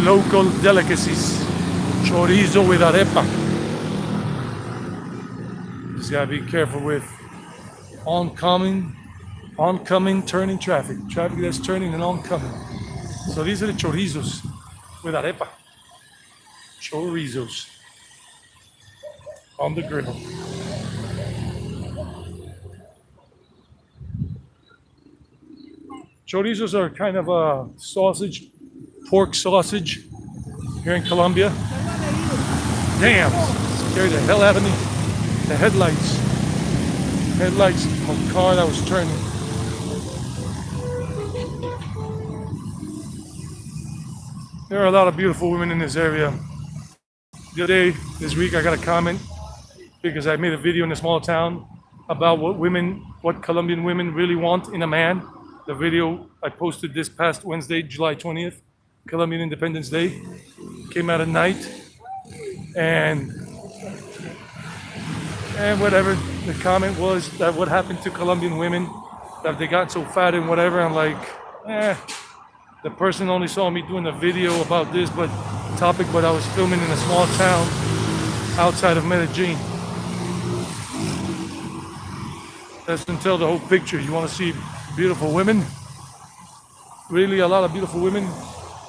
local delicacies. Chorizo with arepa. Just gotta be careful with oncoming, turning traffic that's turning and oncoming. So these are the chorizos with arepa. Chorizos on the grill. Chorizos are kind of a sausage, pork sausage here in Colombia. Damn, scared the hell out of me. The headlights of a car that was turning. There are a lot of beautiful women in this area. The other day, this week, I got a comment because I made a video in a small town about what Colombian women really want in a man. The video I posted this past Wednesday, July 20th, Colombian Independence Day. Came out at night, and whatever the comment was, that what happened to Colombian women, that they got so fat and whatever. I'm like, the person only saw me doing a video about this topic, but I was filming in a small town outside of Medellin. Doesn't tell the whole picture. You want to see beautiful women? Really, a lot of beautiful women?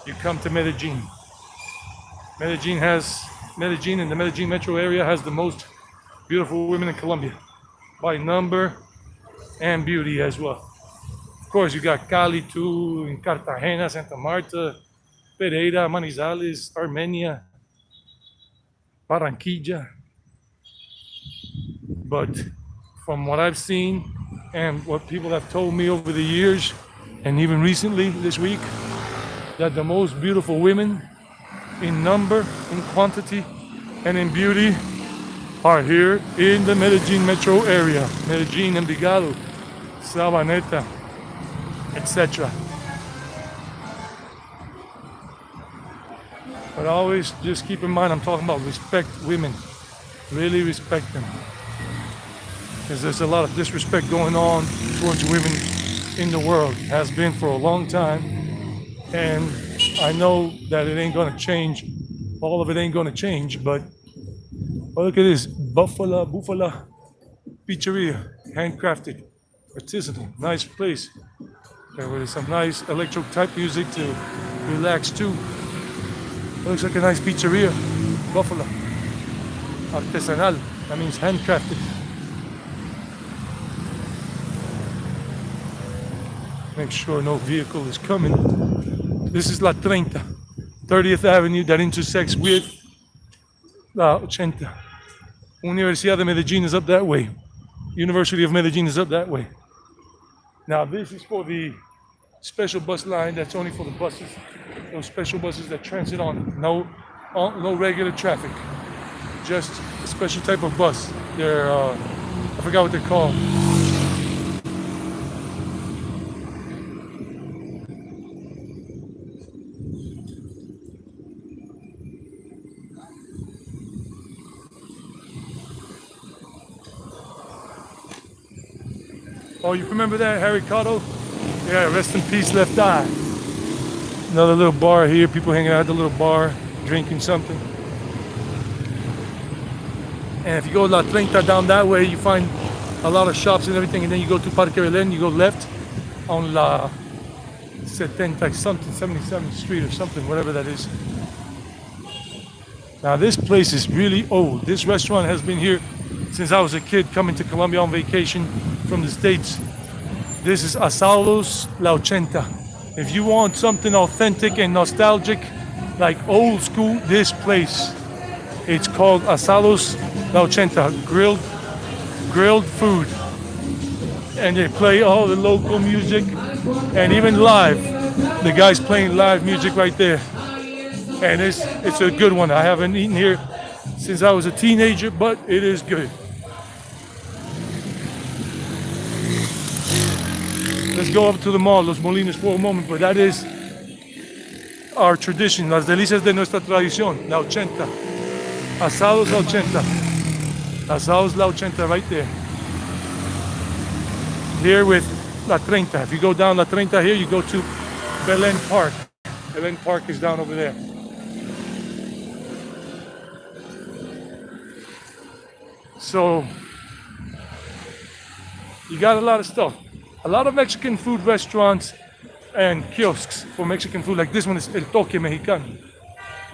You come to Medellin. Medellin and the Medellin metro area has the most beautiful women in Colombia, by number and beauty as well. Of course, you got Cali too, in Cartagena, Santa Marta, Pereira, Manizales, Armenia, Barranquilla. But from what I've seen and what people have told me over the years, and even recently this week, that the most beautiful women in number, in quantity, and in beauty are here in the Medellin metro area. Medellin, Envigado, Sabaneta, etc. But always just keep in mind, I'm talking about respect women. Really respect them. Because there's a lot of disrespect going on towards women in the world. Has been for a long time. And I know that it ain't gonna change. All of it ain't gonna change, but look at this. Buffalo Pizzeria. Handcrafted. Artisanal. Nice place. With some nice electro type music to relax too. Looks like a nice pizzeria. Buffalo. Artesanal. That means handcrafted. Make sure no vehicle is coming. This is La 30, 30th Avenue that intersects with La 80. Universidad de Medellin is up that way. University of Medellin is up that way. Now this is for the special bus line that's only for the buses. Those special buses that transit on no regular traffic. Just a special type of bus. They're I forgot what they're called. Oh, you remember that, Harry Cotto? Yeah, rest in peace, left eye. Another little bar here, people hanging out at the little bar, drinking something. And if you go La 30 down that way, you find a lot of shops and everything, and then you go to Parque Belén, you go left on La 70 something, 77th Street or something, whatever that is. Now this place is really old. This restaurant has been here since I was a kid coming to Colombia on vacation from the States. This is Asados La 80. If you want something authentic and nostalgic, like old school, this place. It's called Asados La 80, grilled food. And they play all the local music and even live. The guy's playing live music right there. And it's a good one. I haven't eaten here since I was a teenager, but it is good. Let's go up to the mall, Los Molinos, for a moment, but that is our tradition, las delicias de nuestra tradición, La 80. Asados La 80. Asados La 80 right there. Here with La 30. If you go down La 30 here, you go to Belén Park. Belén Park is down over there. So, you got a lot of stuff. A lot of Mexican food restaurants and kiosks for Mexican food. Like this one is El Toque Mexicano.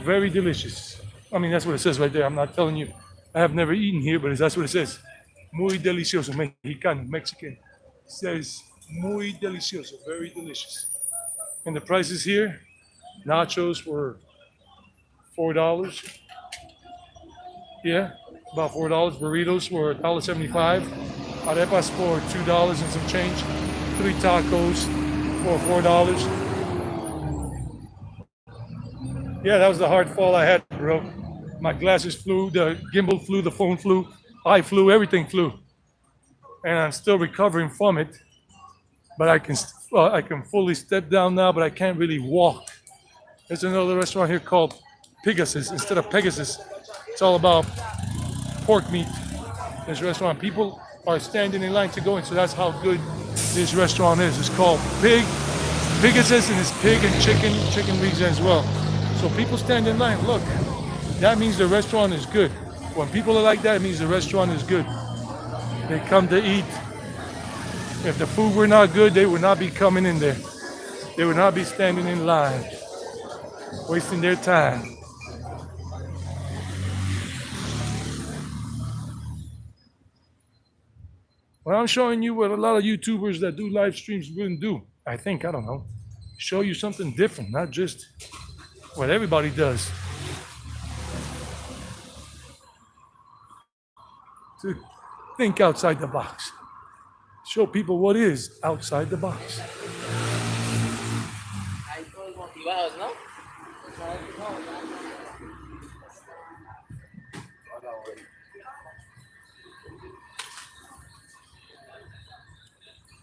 Very delicious. I mean, that's what it says right there. I'm not telling you. I have never eaten here, but that's what it says. Muy delicioso, Mexicano, Mexican. It says muy delicioso, very delicious. And the prices here, nachos were $4. Yeah, about $4. Burritos were $1.75. Arepas for $2 and some change. 3 tacos for $4. Yeah, that was the hard fall I had, bro. My glasses flew, the gimbal flew, the phone flew, I flew, everything flew. And I'm still recovering from it. But I can fully step down now, but I can't really walk. There's another restaurant here called Pegasus. Instead of Pegasus, it's all about pork meat. This restaurant, people are standing in line to go in, so that's how good this restaurant is. It's called Pegasus, and it's pig and chicken wings as well. So people stand in line. Look, that means the restaurant is good. When people are like that, it means the restaurant is good. They come to eat. If the food were not good, they would not be coming in there. They would not be standing in line, wasting their time. Well, I'm showing you what a lot of YouTubers that do live streams wouldn't do. I think, I don't know. Show you something different, not just what everybody does. To think outside the box. Show people what is outside the box.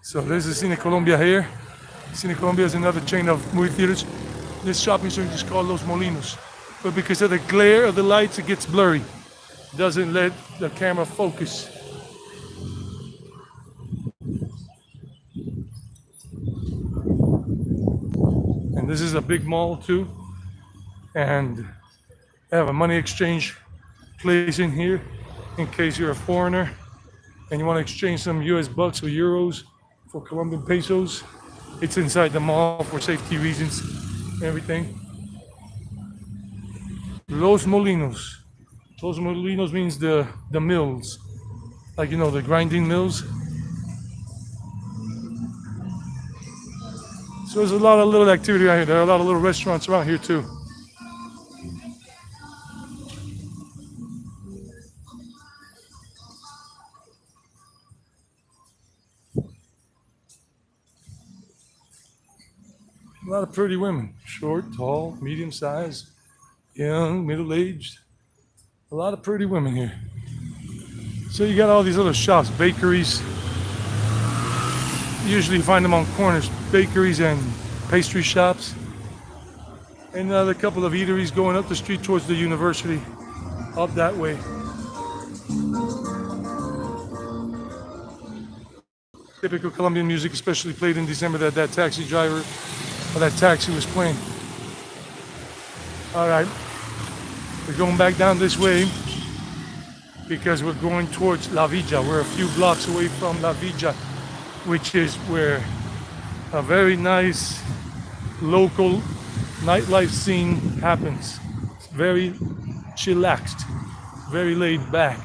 So this is Cine Colombia here. Cine Colombia is another chain of movie theaters. This shopping center is called Los Molinos. But because of the glare of the lights, it gets blurry. doesn't let the camera focus. And this is a big mall too. And they have a money exchange place in here in case you're a foreigner and you want to exchange some US bucks or euros for Colombian pesos. It's inside the mall for safety reasons and everything. Los Molinos. Los Molinos means the mills. Like, you know, the grinding mills. So there's a lot of little activity around here. There are a lot of little restaurants around here too. A lot of pretty women. Short, tall, medium size, young, middle-aged. A lot of pretty women here. So you got all these little shops, bakeries. Usually you find them on corners, bakeries and pastry shops. And a couple of eateries going up the street towards the university, up that way. Typical Colombian music, especially played in December, that taxi driver, or that taxi was playing. All right, we're going back down this way because we're going towards La Villa. We're a few blocks away from La Villa, which is where a very nice local nightlife scene happens. It's very chillaxed, very laid back.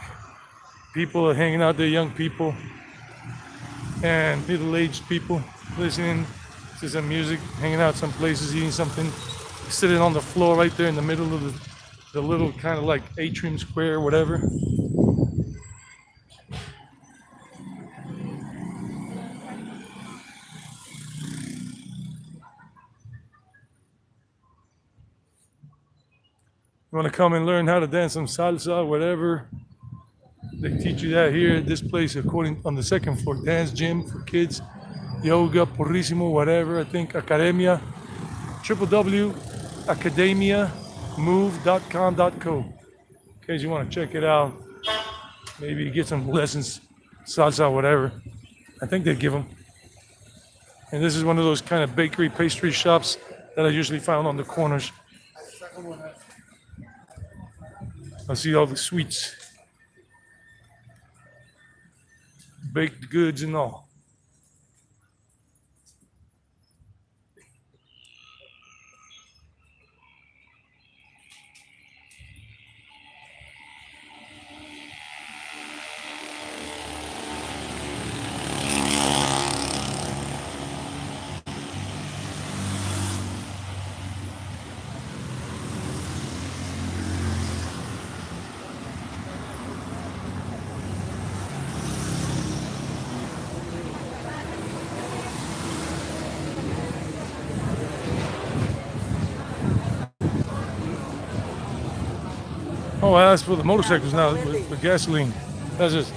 People are hanging out there, young people and middle-aged people listening to some music, hanging out some places, eating something, sitting on the floor right there in the middle of the little kind of like atrium square, whatever. You want to come and learn how to dance some salsa, whatever. They teach you that here at this place, according on the second floor. Dance gym for kids, yoga, porrissimo, whatever. I think academia, www.academiamove.com.co. In case you want to check it out, maybe get some lessons, salsa, whatever. I think they give them. And this is one of those kind of bakery pastry shops that I usually found on the corners. I see all the sweets, baked goods and all. Oh, I asked for the motorcycles now with gasoline. That's just.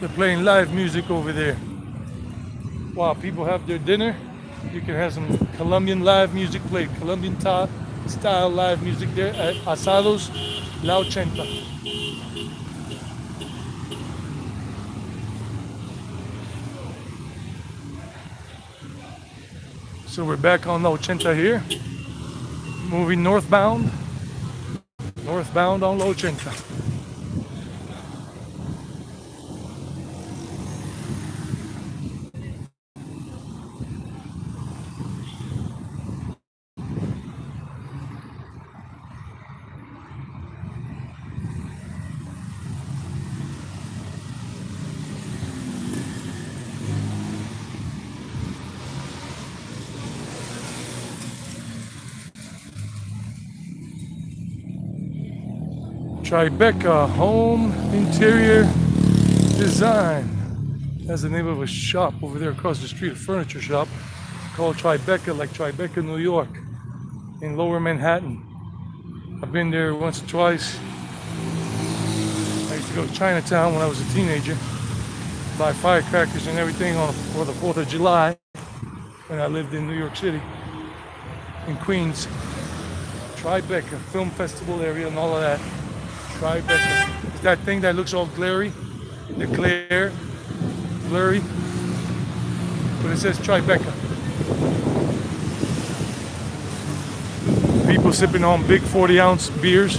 They're playing live music over there. While people have their dinner, you can have some Colombian live music played. Colombian style live music there at Asados La 80. So we're back on La 80 here, moving northbound on La 80. Tribeca Home Interior Design. That's the name of a shop over there across the street, a furniture shop called Tribeca, like Tribeca, New York, in Lower Manhattan. I've been there once or twice. I used to go to Chinatown when I was a teenager, buy firecrackers and everything for the 4th of July when I lived in New York City, in Queens. Tribeca Film Festival area and all of that. Tribeca. It's that thing that looks all glary, the glare, blurry, but it says Tribeca. People sipping on big 40-ounce beers,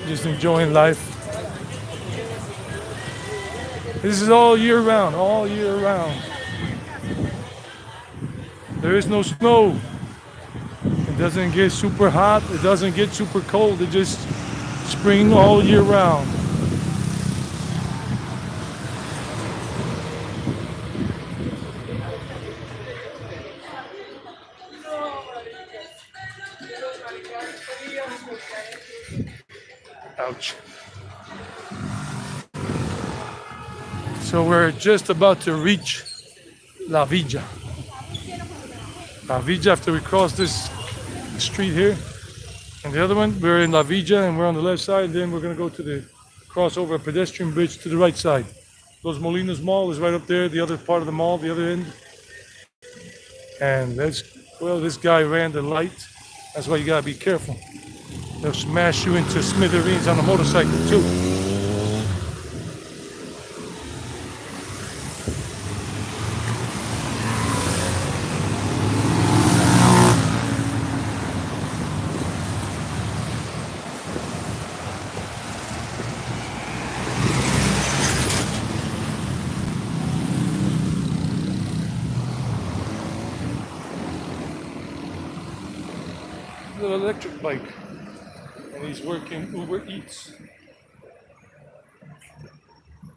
just enjoying life. This is all year round, all year round. There is no snow. It doesn't get super hot, it doesn't get super cold, it just spring all year round. Ouch. So we're just about to reach La Villa. La Villa after we cross this street here. And the other one, we're in La Villa and we're on the left side. Then we're going to go to the cross over a pedestrian bridge to the right side. Los Molinos Mall is right up there, the other part of the mall, the other end. And this guy ran the light. That's why you got to be careful. They'll smash you into smithereens on a motorcycle too. Little electric bike. And he's working Uber Eats,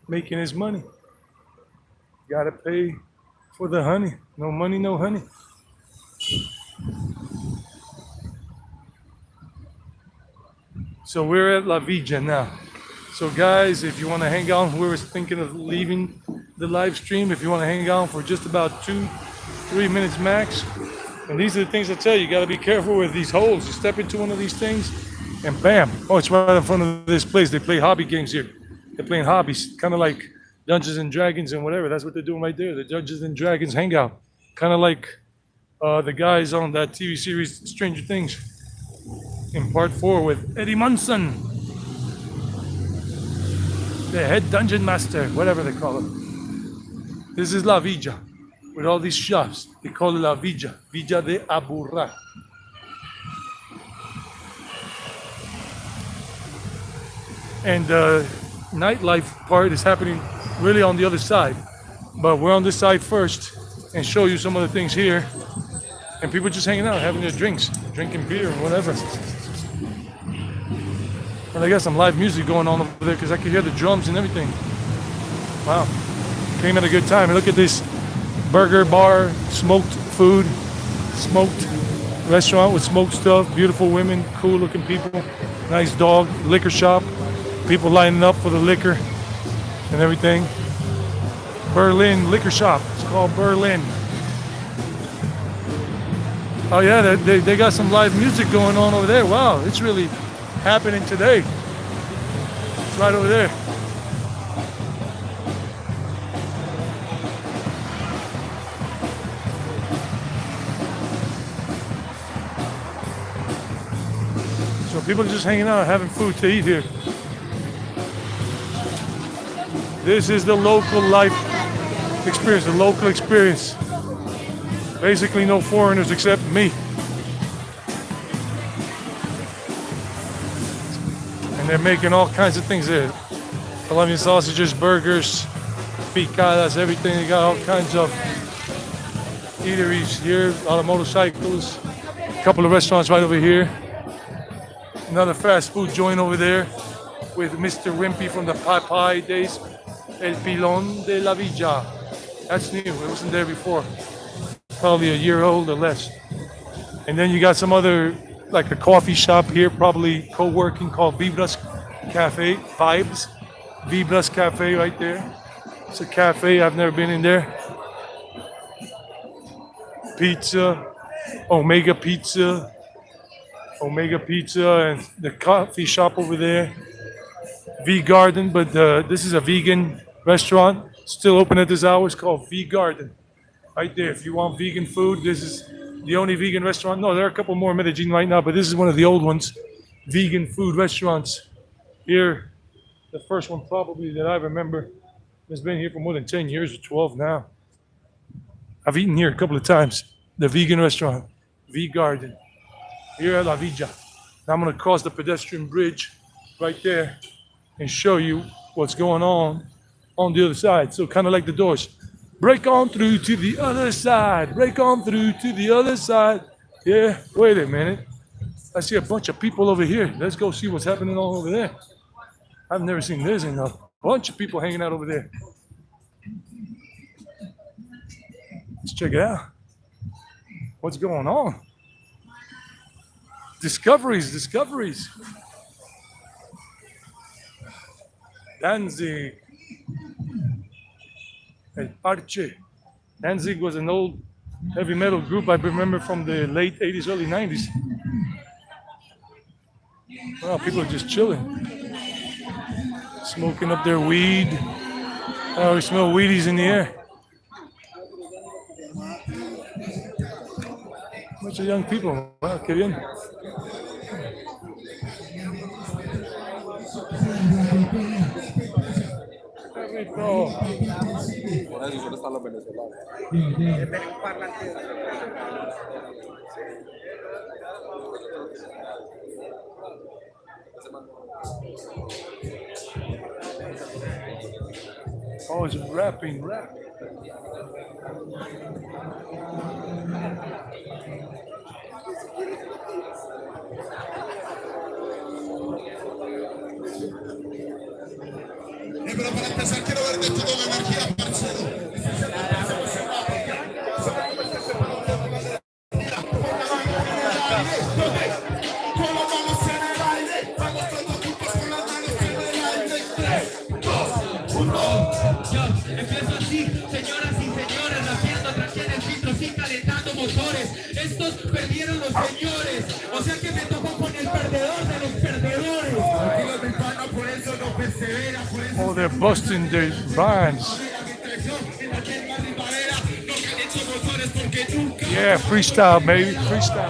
making his money. Gotta pay for the honey. No money, no honey. So we're at La Villa now. So guys, if you want to hang out, whoever's thinking of leaving the live stream, if you want to hang out for just about 2-3 minutes max, and these are the things I tell you, you got to be careful with these holes. You step into one of these things, and bam! Oh, it's right in front of this place. They play hobby games here. They're playing hobbies, kind of like Dungeons and Dragons and whatever. That's what they're doing right there. The Dungeons and Dragons hangout, kind of like the guys on that TV series Stranger Things in part 4 with Eddie Munson, the head dungeon master, whatever they call it. This is La Villa with all these shops. They call it La Villa, Villa de Aburrá. And the nightlife part is happening really on the other side. But we're on this side first and show you some of the things here. And people just hanging out, having their drinks, drinking beer and whatever. And I got some live music going on over there because I can hear the drums and everything. Wow. Came at a good time. And look at this burger bar, smoked food, smoked restaurant with smoked stuff, beautiful women, cool looking people, nice dog, liquor shop. People lining up for the liquor and everything. Berlin Liquor Shop. It's called Berlin. Oh yeah, they got some live music going on over there. Wow, it's really happening today. It's right over there. So people are just hanging out, having food to eat here. This is the local life experience, the local experience. Basically no foreigners except me. And they're making all kinds of things there. Colombian sausages, burgers, picadas, everything. They got all kinds of eateries here, a lot of motorcycles, a couple of restaurants right over here. Another fast food joint over there with Mr. Wimpy from the Popeye days. El Pilón de la Villa. That's new, it wasn't there before. Probably a year old or less. And then you got some other, like a coffee shop here, probably co-working, called Vibras Cafe, Vibes. Vibras Cafe right there. It's a cafe, I've never been in there. Pizza, Omega Pizza. Omega Pizza and the coffee shop over there, V Garden. But this is a vegan restaurant, still open at this hour. It's called V Garden. Right there. If you want vegan food, this is the only vegan restaurant. No, there are a couple more in Medellin right now, but this is one of the old ones. Vegan food restaurants here. The first one probably that I remember has been here for more than 10 years or 12 now. I've eaten here a couple of times. The vegan restaurant, V Garden, here at La Villa. Now I'm going to cross the pedestrian bridge right there and show you what's going on the other side. So kind of like the doors. Break on through to the other side. Break on through to the other side. Yeah, wait a minute. I see a bunch of people over here. Let's go see what's happening all over there. I've never seen this, and a bunch of people hanging out over there. Let's check it out. What's going on? Discoveries. Danzig. El Parche. Danzig was an old heavy metal group I remember from the late 80s, early 90s. Wow, people are just chilling. Smoking up their weed. Oh, we smell weedies in the air. Bunch of young people. Wow, qué bien.
Por eso solo están los venezolanos.
Oh, it's rapping.
Pero para empezar quiero ver de toda la energía, parcero. Con las manos en el aire, vamos todos juntos con las manos en el aire. 3, 2, 1.
Yo empiezo así, señoras y señores, rapeando, trayendo el filtro y calentando motores. Estos perdieron los señores, o sea que me tocó con el perdedor de los perdedores. Tranquilos, mi pana, por eso no persevera, por eso.
Oh, they're busting their rhymes. Yeah, freestyle, baby, freestyle.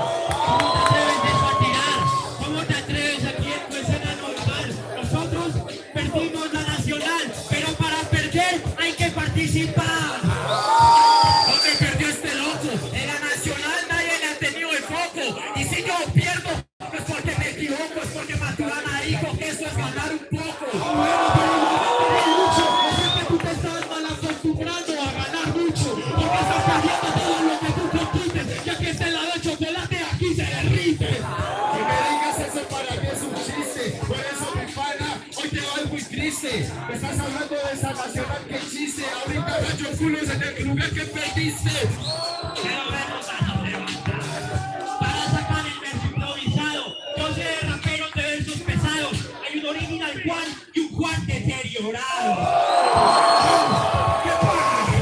¿Cómo te atreves aquí en tu escena normal? Nosotros perdimos la nacional, pero para perder hay que participar. ¿Dónde perdió este loco? En la nacional nadie le ha tenido el foco. Y si yo pierdo, no es porque me equivoco, es porque Maturana dijo que eso es ganar un poco. Tú te estás mal acostumbrando a ganar mucho, porque estás perdiendo todo lo que tú compites, ya que este helado de chocolate aquí se derrite.
Que me digas eso para mí es un chiste, por eso mi pana, hoy te vas muy triste. Me estás hablando de esa nacional que chiste, ahorita rayo culos en el lugar que perdiste.
Quiero verlos a no levantar. Para sacar el verso improvisado, yo sé de raperos de versos pesados. Hay un original Juan y un Juan deteriorado.
¿Qué pasa?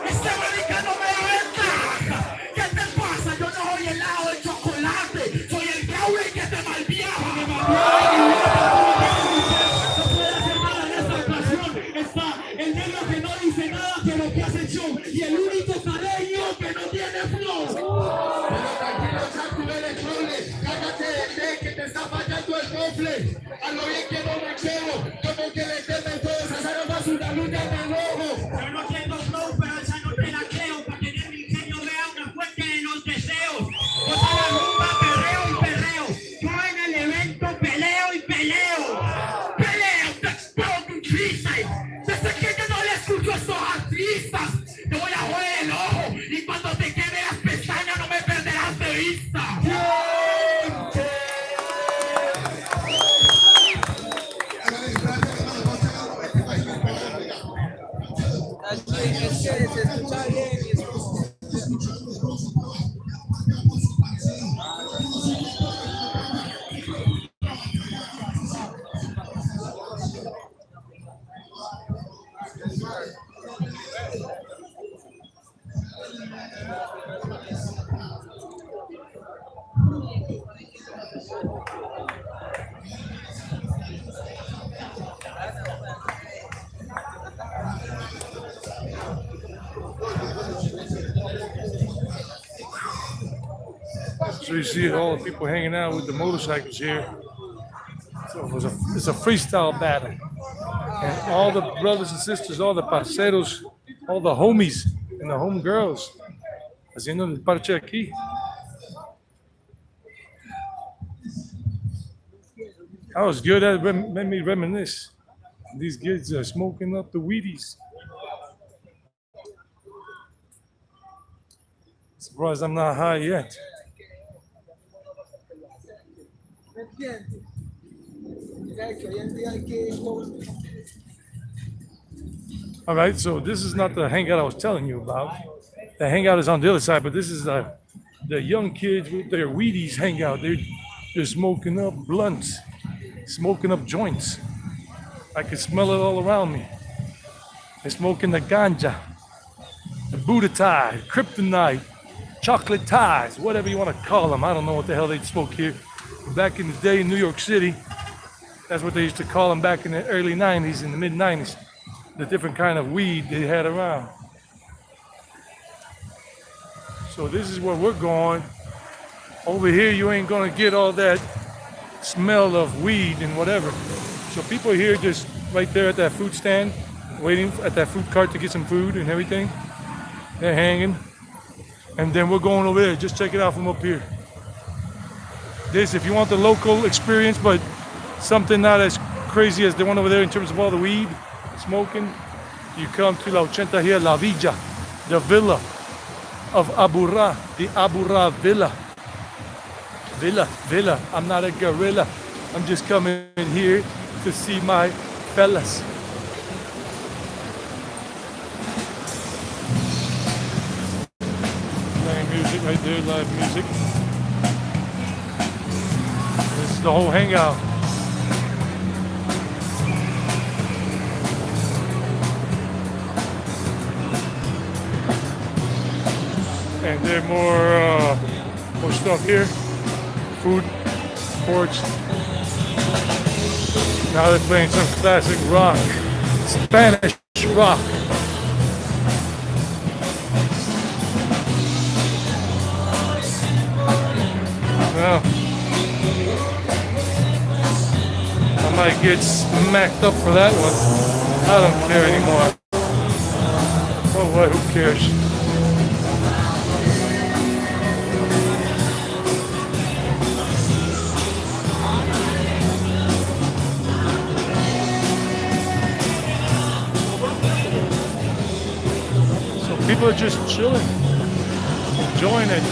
Este americano me da ventaja. ¿Qué te pasa? Yo no soy helado de chocolate, soy el Crowley que te malviaja.
No puede hacer nada en esta ocasión. Está el negro que no dice nada, pero que hace show. Y el único caleño que no tiene flow.
Pero tranquilo, ya tú eres Crowley. Cállate de té que te está fallando el doble. A lo bien que no me quedo, como que le temen todos a hacer más una luna en el ojo.
Yo no tengo flow, pero esa no te la creo. Para tener mi ingenio vea una fuente de los deseos. O sea, la rumba, perreo y perreo. Yo en el evento peleo y peleo.
Peleo, te exploro un freestyle. Desde que yo no le escucho a estos artistas, te voy a joder el ojo. Y cuando te quede las pestañas no me perderás de vista.
So you see all the people hanging out with the motorcycles here. So it's a freestyle battle. And all the brothers and sisters, all the parceros, all the homies and the homegirls haciendo el parche aquí. That was good. That made me reminisce. These kids are smoking up the Wheaties. Surprised I'm not high yet. All right, so this is not the hangout I was telling you about. The hangout is on the other side, but this is the young kids with their Wheaties hangout. They're smoking up blunts, smoking up joints. I can smell it all around me. They're smoking the ganja, the Buddha tie, kryptonite, chocolate ties, whatever you want to call them. I don't know what the hell they smoke here. Back in the day in New York City, that's what they used to call them back in the early 90s, in the mid 90s. The different kind of weed they had around. So this is where we're going. Over here, you ain't gonna get all that smell of weed and whatever. So people here just right there at that food stand, waiting at that food cart to get some food and everything. They're hanging. And then we're going over there. Just check it out from up here. This, if you want the local experience, but something not as crazy as the one over there in terms of all the weed, smoking, you come to La 80 here, La Villa, the villa of Aburra, the Aburra Villa. Villa. I'm not a gorilla. I'm just coming here to see my fellas. Playing music right there, live music. This is the whole hangout. And there are more stuff here. Food, porch. Now they're playing some classic rock, Spanish rock. Well, I might get smacked up for that one. I don't care anymore. Oh, what? Who cares? People are just chilling, enjoying it.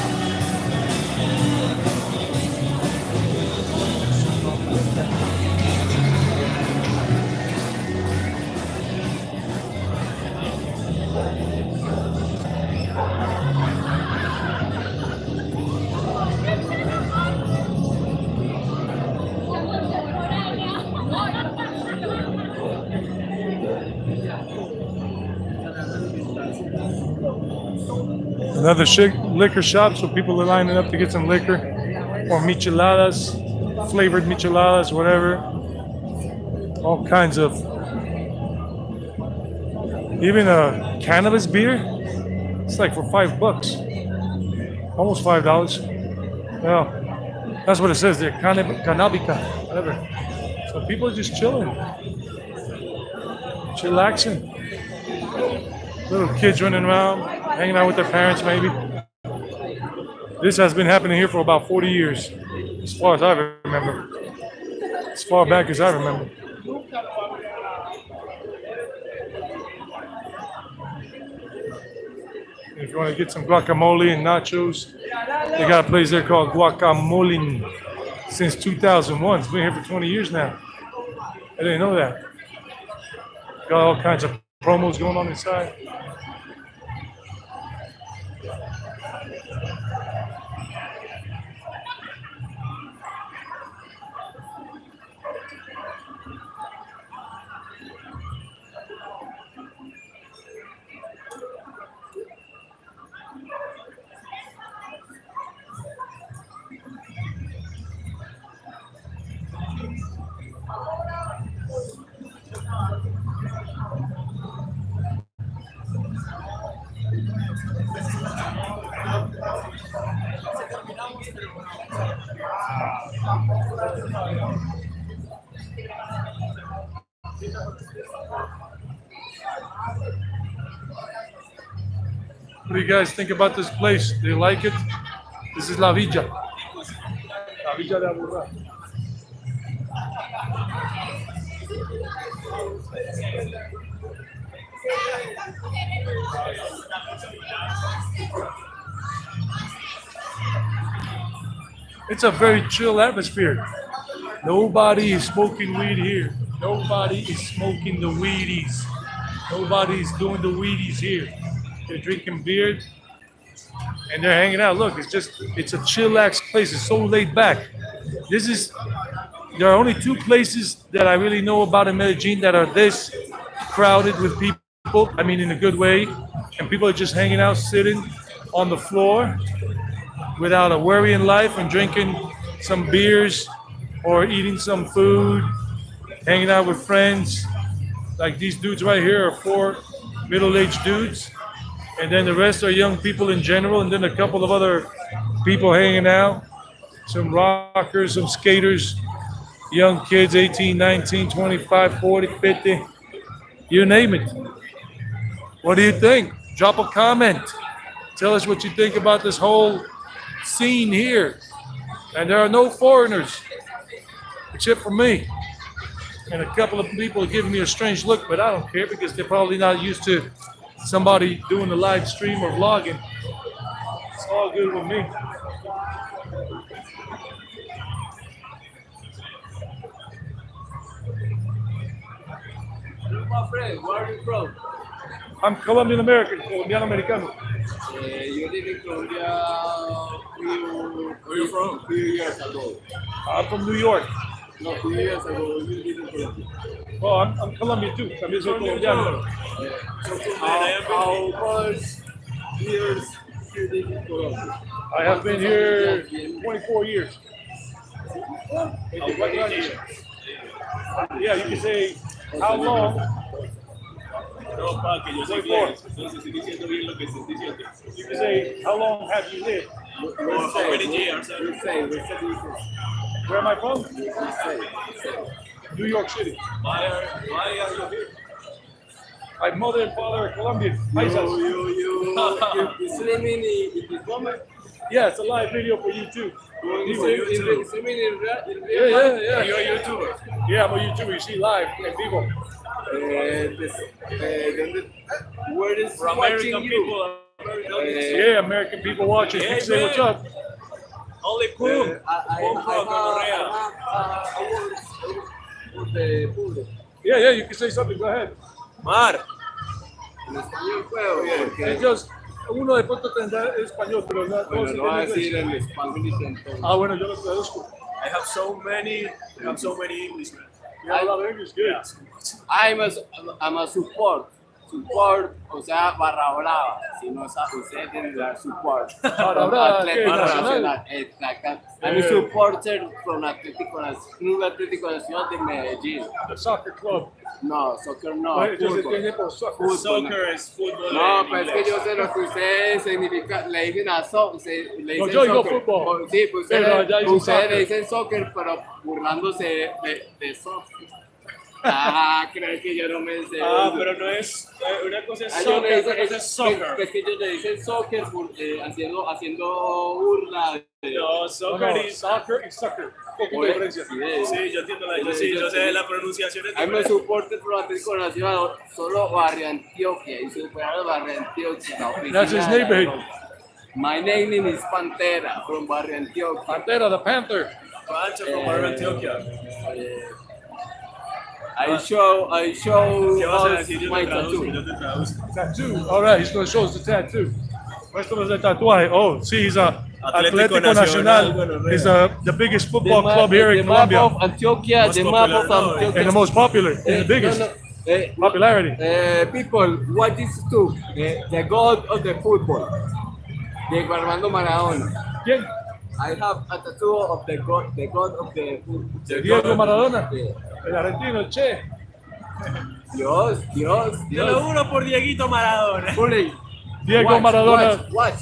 Another liquor shop, so people are lining up to get some liquor or micheladas, flavored micheladas, whatever. All kinds of, even a cannabis beer. It's like for $5, almost $5. Well, that's what it says there, cannabica, whatever. So people are just chilling, chillaxing. Little kids running around, hanging out with their parents maybe. This has been happening here for about 40 years, as far as I remember. As far back as I remember. If you want to get some guacamole and nachos, they got a place there called Guacamole since 2001. It's been here for 20 years now. I didn't know that. Got all kinds of promos going on inside. What do you guys think about this place? Do you like it? This is La Villa. La Villa de Aburrá. It's a very chill atmosphere. Nobody is smoking weed here. Nobody is smoking the weedies. Nobody's doing the weedies here. They're drinking beer and they're hanging out. Look, it's a chillax place. It's so laid back. There are only two places that I really know about in Medellin that are this crowded with people. I mean, in a good way. And people are just hanging out, sitting on the floor without a worry in life and drinking some beers or eating some food, hanging out with friends. Like these dudes right here are 4 middle-aged dudes. And then the rest are young people in general. And then a couple of other people hanging out. Some rockers, some skaters, young kids, 18, 19, 25, 40, 50. You name it. What do you think? Drop a comment. Tell us what you think about this whole scene here. And there are no foreigners, except for me. And a couple of people are giving me a strange look, but I don't care because they're probably not used to somebody doing a live stream or vlogging. It's all good with me.
My friend, where are you from?
I'm Colombian American, Colombiano Americano.
You live in Colombia where you from? Few years ago.
I'm from New York.
No, few years ago you lived in Colombia.
Oh, I'm Colombian too. También soy colombiano.
How much years you live in Colombia?
I have been here 24 years. Yeah, you can say how long.
No, pa, que yo soy bien, entonces estoy diciendo bien lo que estoy diciendo.
You can say how long have you lived?
How many years?
Where am I from? New York City.
Why are you here?
My mother and father are Colombian. Paisas.
You streaming in this moment?
Yeah, it's a live video for YouTube.
You streaming in
Yeah.
You're a YouTuber.
Yeah, I'm a YouTuber. You see live en vivo.
where is
For
watching
American
you?
people,
Yeah, American people watching. You
Hey,
can say what's up.
only cool.
De público.
Yeah, you can say something. Go ahead.
Mar,
En español puedo, porque
It's just, uno de pronto tendrá español, pero no todos
bueno, no voy a
entienden
decir
inglés.
en español entonces.
Ah, bueno, yo lo traduzco.
I have so many English, man.
You have a lot of English, good.
I'm a support, o sea, barra brava, si no sabe, ustedes tienen que dar support.
Barra brava, ¿qué?
Atlético
¿Nacional?
Nacional, exacto. I'm a supporter from Club Atlético Nacional de Medellín.
The soccer club.
No, soccer no,
Well, it just
fútbol.
entiende por soccer.
Fútbol.
Soccer is football.
No,
en
pero es que
inglés.
yo sé lo que ustedes significan, le dicen a le dicen
yo digo
soccer.
fútbol.
Sí, pues
Pero allá dicen
ustedes
soccer.
le dicen soccer, pero burlándose de soccer. Ah, creo que yo no me sé.
Ah, pero no es. Una cosa es
Ellos le
soccer,
dicen,
otra cosa es soccer.
es que ellos le dicen soccer haciendo burla.
No,
No,
soccer
no,
is.
soccer y soccer. Poquito
Oye,
diferencia.
Sí, yo entiendo yo sé la pronunciación. Es
Hay un
diferente.
soporte pro Atlético Nacional, solo Barrio Antioquia, y superar Barrio Antioquia. la
That's his
oficina de la
neighborhood.
Roca. My name is Pantera from Barrio Antioquia.
Pantera, the Panther.
Pancho from Barrio Antioquia.
I show
¿Qué vas a
us
decir? Yo
my
te traduzco,
tattoo.
yo te traduzco.
Tattoo. All right, he's going to show us the tattoo. Muéstranos el tatuaje. Oh, sí, he's a
Atlético
Atlético
Nacional,
Nacional.
bueno,
It's the biggest football club here in
the map
Colombia.
of Antioquia,
Most
the map
popular,
of
no,
Antioquia.
And the most popular, and the biggest popularity.
People, what is to the god of the football? Diego Armando Maradona.
¿Quién?
I have a tattoo of the god of the football.
Diego Maradona.
Yeah.
El argentino, el Che.
Dios.
Yo lo juro por Dieguito Maradona.
Bully.
Diego Maradona.
Watch.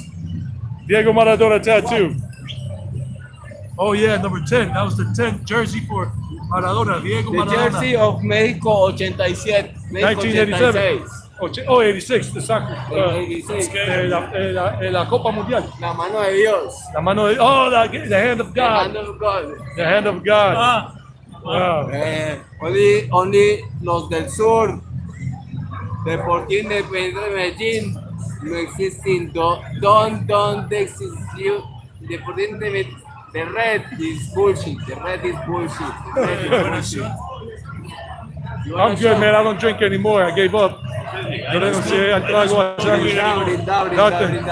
Diego Maradona tattoo. Oh yeah, number 10. That was the 10th jersey for Maradona. Diego
The
Maradona.
jersey of México 87. México
1987.
86.
Oh, 86, the soccer.
86.
La Copa Mundial.
La mano de Dios.
La mano de, oh, the hand of
The hand
God.
of God.
The hand of God. Wow.
Only los del sur, Deportivo Independiente de Medellín, no existen. Don't exist. Deportivo Independiente, the red is bullshit. The red is bullshit. The red is bullshit.
I'm good, man. I don't drink anymore. I gave up. Yo renuncié al trago hace años.
Brinda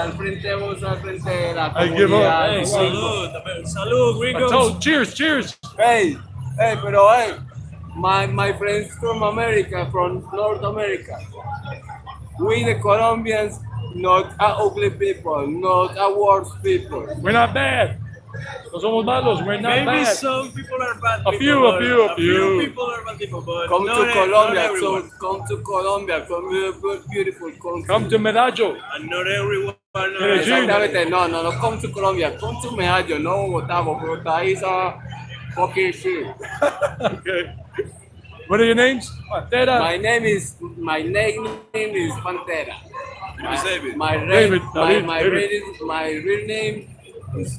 al frente de vos, al frente de la
I give up.
comunidad.
Hey, salud, salud, gringos.
Oh, cheers.
Hey, pero my friends from America, from North America, we the Colombians, not a ugly people, not a worse people.
We're not bad. No somos malos. We're not
Maybe
bad.
some people are bad
A
people.
few
people are bad people, but
Come
not
to Colombia,
not everyone.
come to Colombia, come to a beautiful country.
Come to Medallo.
And not everyone.
Medellin.
Exactamente, no, come to Colombia, come to Medellin, no Bogotá, Bogotá is a fucking shit.
Okay. What are your names? Pantera.
My name is Pantera.
David.
David.
My real name is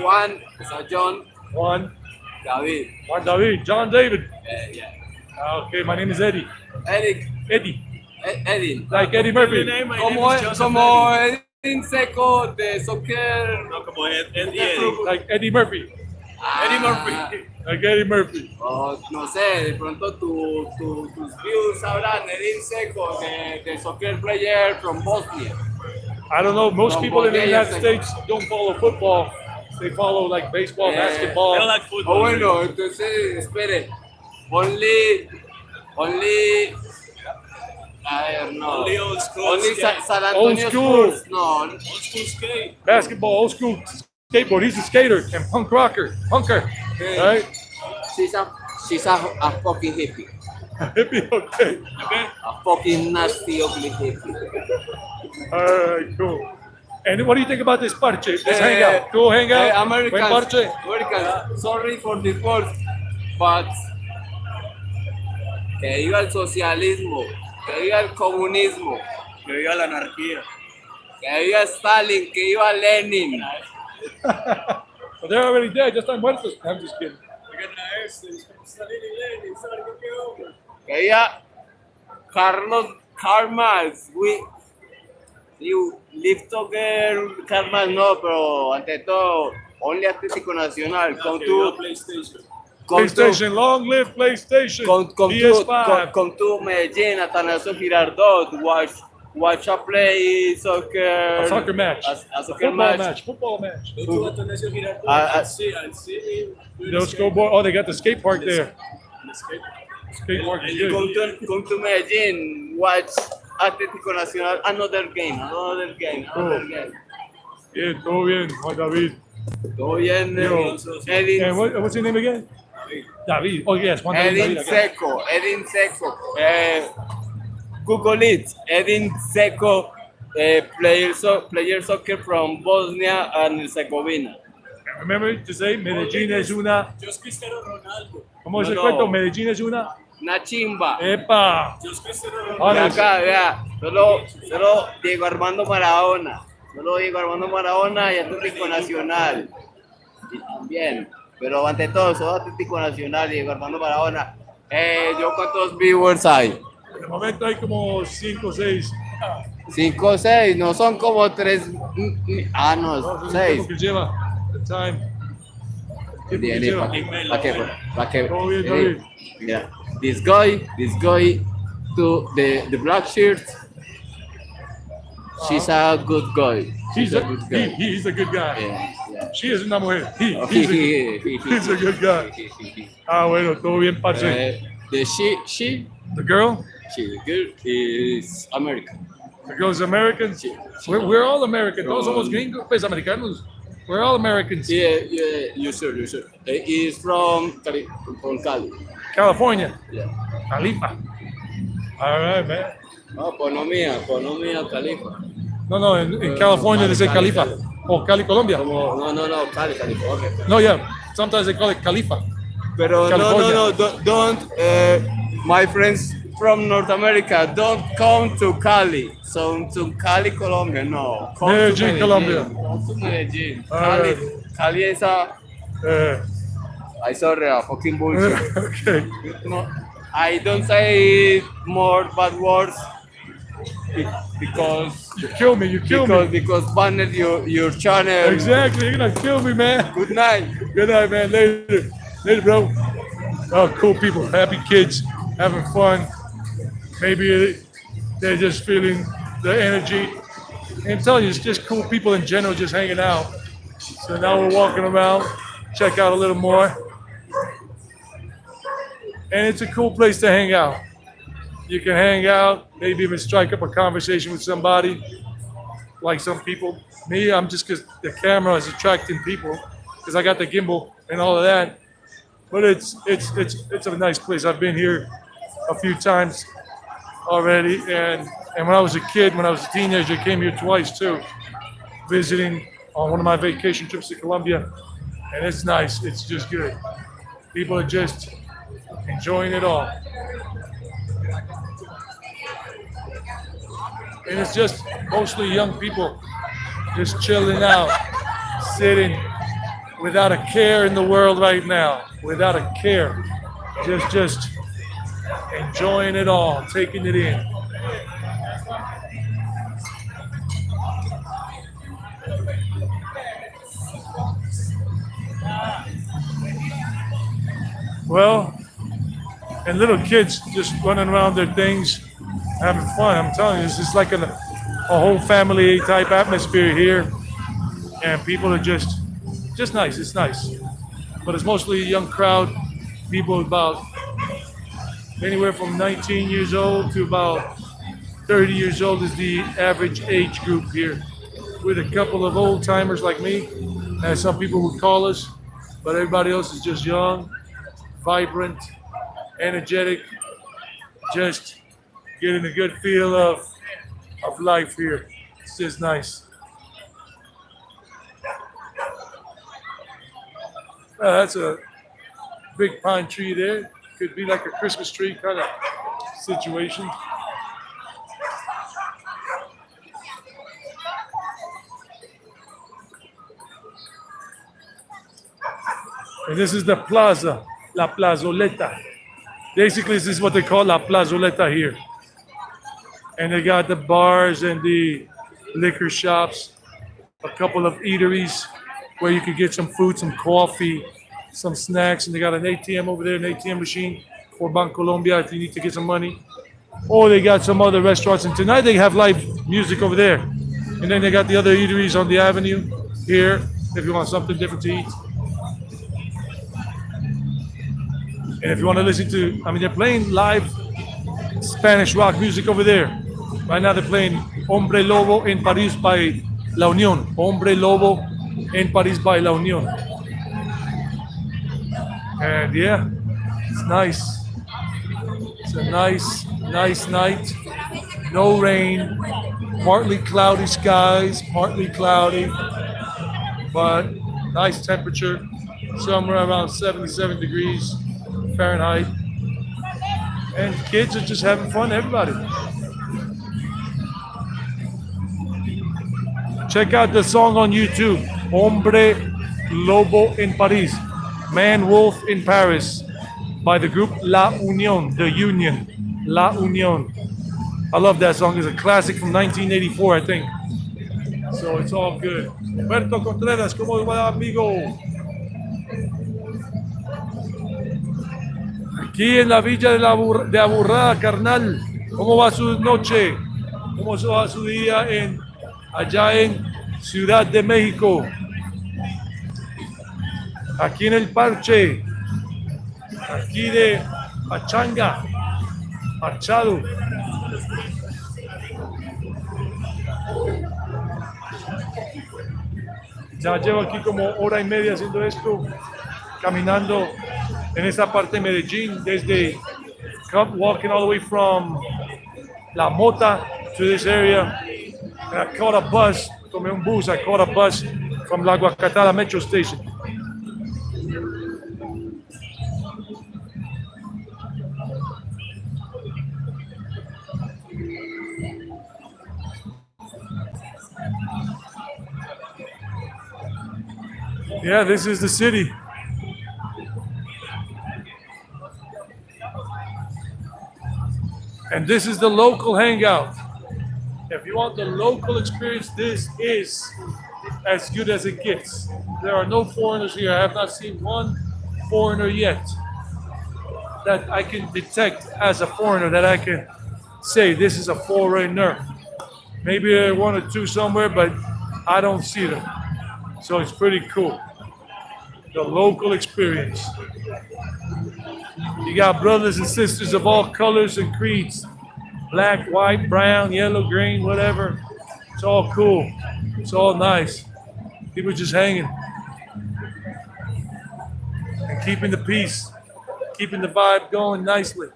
Juan, John
Juan
David.
David. John David.
Yeah.
Okay, my name is Eddie.
Eric,
Eddie.
Eddie.
Like Eddie Murphy.
My name
Como
is Joseph
Edin Seco de soccer.
No, como Eddie.
Like Eddie Murphy.
Eddie Murphy.
Like Eddie Murphy.
Oh, no sé, de pronto tus views sabrán Edin Seco de soccer player from Bosnia.
I don't know. Most
No,
people in the
yeah,
United
yeah.
States don't follow football. They follow like baseball,
Yeah.
basketball.
I don't like football.
Oh, bueno, entonces, espere. Only, I don't know.
Only old school
Only
skate.
San Antonio
Old school.
Spurs. No,
Old school skate.
Basketball, old school skateboard. He's a skater and punk rocker, punker, right?
she's a fucking hippie.
Hippie, okay.
Okay.
A fucking nasty, ugly hippie.
All right, cool. And what do you think about this parche? Let's hang out. Cool, hang out. Buen parche.
Americans, sorry for this word, but que viva el socialismo, que viva el comunismo,
Que viva la anarquía.
que viva Stalin, que viva Lenin.
But they're already dead. Ya están muertos. I'm just kidding.
Que viva Karl Marx. You live together, Karl Marx no, pero ante todo, only Atlético Nacional.
Que viva PlayStation.
PlayStation, long live PlayStation. PS5.
Come to Medellin, Atanasio Girardot, watch a play soccer.
A soccer match.
A soccer
Football
match.
match. Football match.
Go to Atanasio Girardot
and
and see me.
They'll scoreboard. Oh, they got the skate park there.
The skate.
Skate park is good.
Come to Medellin, watch Atlético Nacional, another game.
Yeah, todo bien, Juan David.
Todo bien,
Yo.
Edin,
And what's your name again? David. Oh, yes, Juan David.
Edin
David, okay.
Seco. Google it. Edin Seco, player soccer from Bosnia and Herzegovina.
Remember to say, Medellin es una.
Just Cristiano Ronaldo.
¿Cómo es el
No.
cuento? Medellin es una.
Una chimba.
¡Epa!
Just Cristiano Ronaldo.
Y
Ahora,
acá, vea, solo Diego Armando Maradona. Solo Diego Armando Maradona y Atlético Nacional. Y también, pero ante todo, solo Atlético Nacional y Diego Armando Maradona. ¿Yo cuántos viewers hay?
de momento hay como 5 o 6.
5 o 6, no son como 3. Ah, no, 6.
que lleva. The time.
¿Para qué?
Todo bien, David.
Mira, this guy to the black shirt. She's a good guy.
He's a good guy.
Yeah.
She is una mujer.
Oh,
He's a good guy. Ah, bueno, todo bien, parce.
The she,
The girl?
the girl is American.
The girl's American? We're all American. Todos somos gringos, pues americanos. We're all Americans.
Yeah, you sure. He's from Cali.
California.
Yeah.
Califa. All right, man.
No, economía, Califa.
No, en California they say Califa. O Cali, Colombia.
No, California.
No, yeah. Sometimes they call it Califa.
Pero
California.
don't. My friends from North America, don't come to Cali. So to Cali, Colombia, no. Come
Medellin,
to
Colombia.
Come to Medellin.
Alright.
Cali is a,
Uh,
I sorry, a fucking bullshit.
okay.
No, I don't say more bad words because
You kill me. You kill me.
because banned your channel.
Exactly. You're gonna kill me, man.
Good night.
Good night, man. Later. Later, bro. Oh, cool people. Happy kids. Having fun. Maybe they're just feeling the energy. And I'm telling you, it's just cool people in general just hanging out. So now we're walking around, check out a little more. And it's a cool place to hang out. You can hang out, maybe even strike up a conversation with somebody, like some people. Me, I'm just because the camera is attracting people, because I got the gimbal and all of that. But it's a nice place. I've been here a few times already, and when I was a kid, when I was a teenager, I came here twice too, visiting on one of my vacation trips to Colombia, and it's nice. It's just good. People are just enjoying it all, and it's just mostly young people just chilling out, sitting without a care in the world right now, without a care, just enjoying it all, taking it in. Well, and little kids just running around their things, having fun. I'm telling you, it's just like a whole family type atmosphere here, and people are just nice. It's nice, but it's mostly a young crowd. People about anywhere from 19 years old to about 30 years old is the average age group here, with a couple of old timers like me, as some people would call us, but everybody else is just young, vibrant, energetic, just getting a good feel of life here. It's just nice. That's a big pine tree there. Could be like a Christmas tree kind of situation. And this is the plaza, La Plazoleta. Basically, this is what they call La Plazoleta here. And they got the bars and the liquor shops, a couple of eateries where you could get some food, some coffee, some snacks, and they got an ATM over there, an ATM machine for Bancolombia if you need to get some money. Or they got some other restaurants, and tonight they have live music over there. And then they got the other eateries on the avenue here if you want something different to eat. And if you want to listen to, they're playing live Spanish rock music over there. Right now they're playing Hombre Lobo en París by La Unión. Hombre Lobo en París by La Unión. And yeah, it's nice. It's a nice night. No rain, partly cloudy skies, partly cloudy, but nice temperature, somewhere around 77 degrees Fahrenheit. And kids are just having fun, everybody. Check out the song on YouTube, Hombre Lobo en París, Man Wolf in Paris, by the group La Unión, the Union, La Unión. I love that song. It's a classic from 1984, I think. So it's all good. Roberto Contreras, ¿cómo va, amigo? Aquí en la Villa de Aburrá, carnal. ¿Cómo va su noche? ¿Cómo va su día allá en Ciudad de México? Aquí en el parche, aquí de Pachanga, marchado. Ya llevo aquí como hora y media haciendo esto, caminando en esta parte de Medellín, desde walking all the way from La Mota to this area. And I caught a bus, tomé un bus, I caught a bus from La Guacatada Metro Station. Yeah, this is the city. And this is the local hangout. If you want the local experience, this is as good as it gets. There are no foreigners here. I have not seen one foreigner yet that I can detect as a foreigner that I can say this is a foreigner. Maybe there are one or two somewhere, but I don't see them. So it's pretty cool. The local experience. You got brothers and sisters of all colors and creeds. Black, white, brown, yellow, green, whatever. It's all cool. It's all nice. People just hanging and keeping the peace, keeping the vibe going nicely.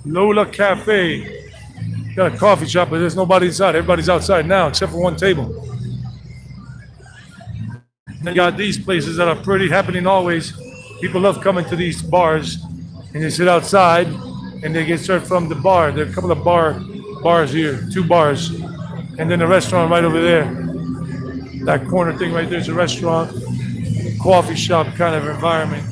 Lola Cafe. Got a coffee shop, but there's nobody inside. Everybody's outside now, except for one table. They got these places that are pretty happening always. People love coming to these bars, and they sit outside, and they get served from the bar. There are a couple of bars here, 2 bars, and then a restaurant right over there. That corner thing right there is a restaurant, coffee shop kind of environment.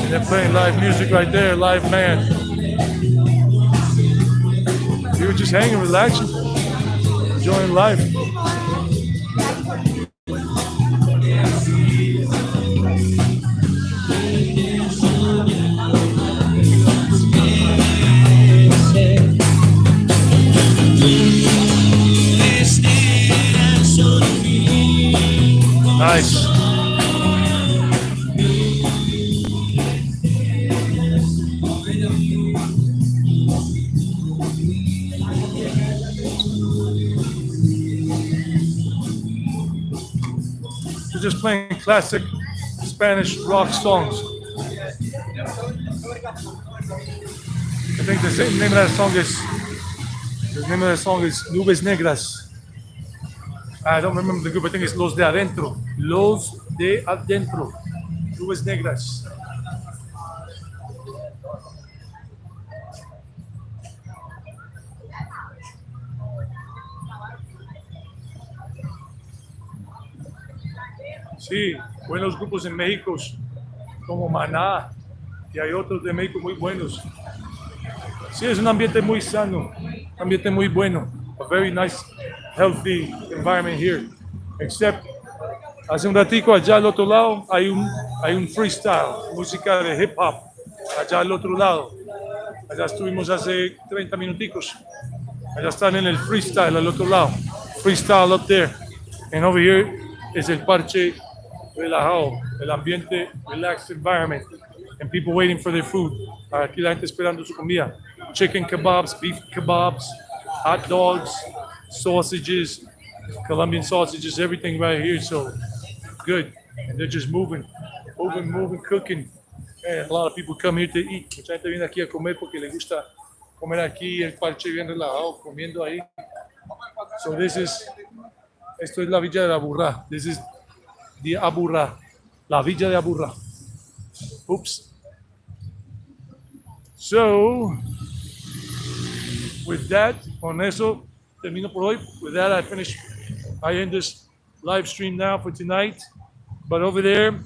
They're playing live music right there, live band. We were just hanging, relaxing, enjoying life. Nice. We're just playing classic Spanish rock songs. I think the name of that song is Nubes Negras. I don't remember the group. I think it's Los de Adentro. Los de Adentro. Nubes Negras. Sí, buenos grupos en México, como Maná, y hay otros de México muy buenos. Sí, es un ambiente muy sano, un ambiente muy bueno. A very nice, healthy environment here. Except, hace un ratico allá al otro lado hay un freestyle, música de hip hop, allá al otro lado. Allá estuvimos hace 30 minuticos. Allá están en el freestyle al otro lado. Freestyle up there. And over here is el parche relajado, el ambiente, relaxed environment, and people waiting for their food. Aquí la gente esperando su comida. Chicken kebabs, beef kebabs, hot dogs, sausages, Colombian sausages, everything right here. So good. And they're just moving, cooking. And a lot of people come here to eat. Mucha gente viene aquí a comer porque le gusta comer aquí, el parche bien relajado, comiendo ahí. So esto es la Villa de Aburrá. This is the Aburrá, la Villa de Aburrá. Oops. So, with that, con eso termino por hoy. With that, I end this live stream now for tonight. But over there,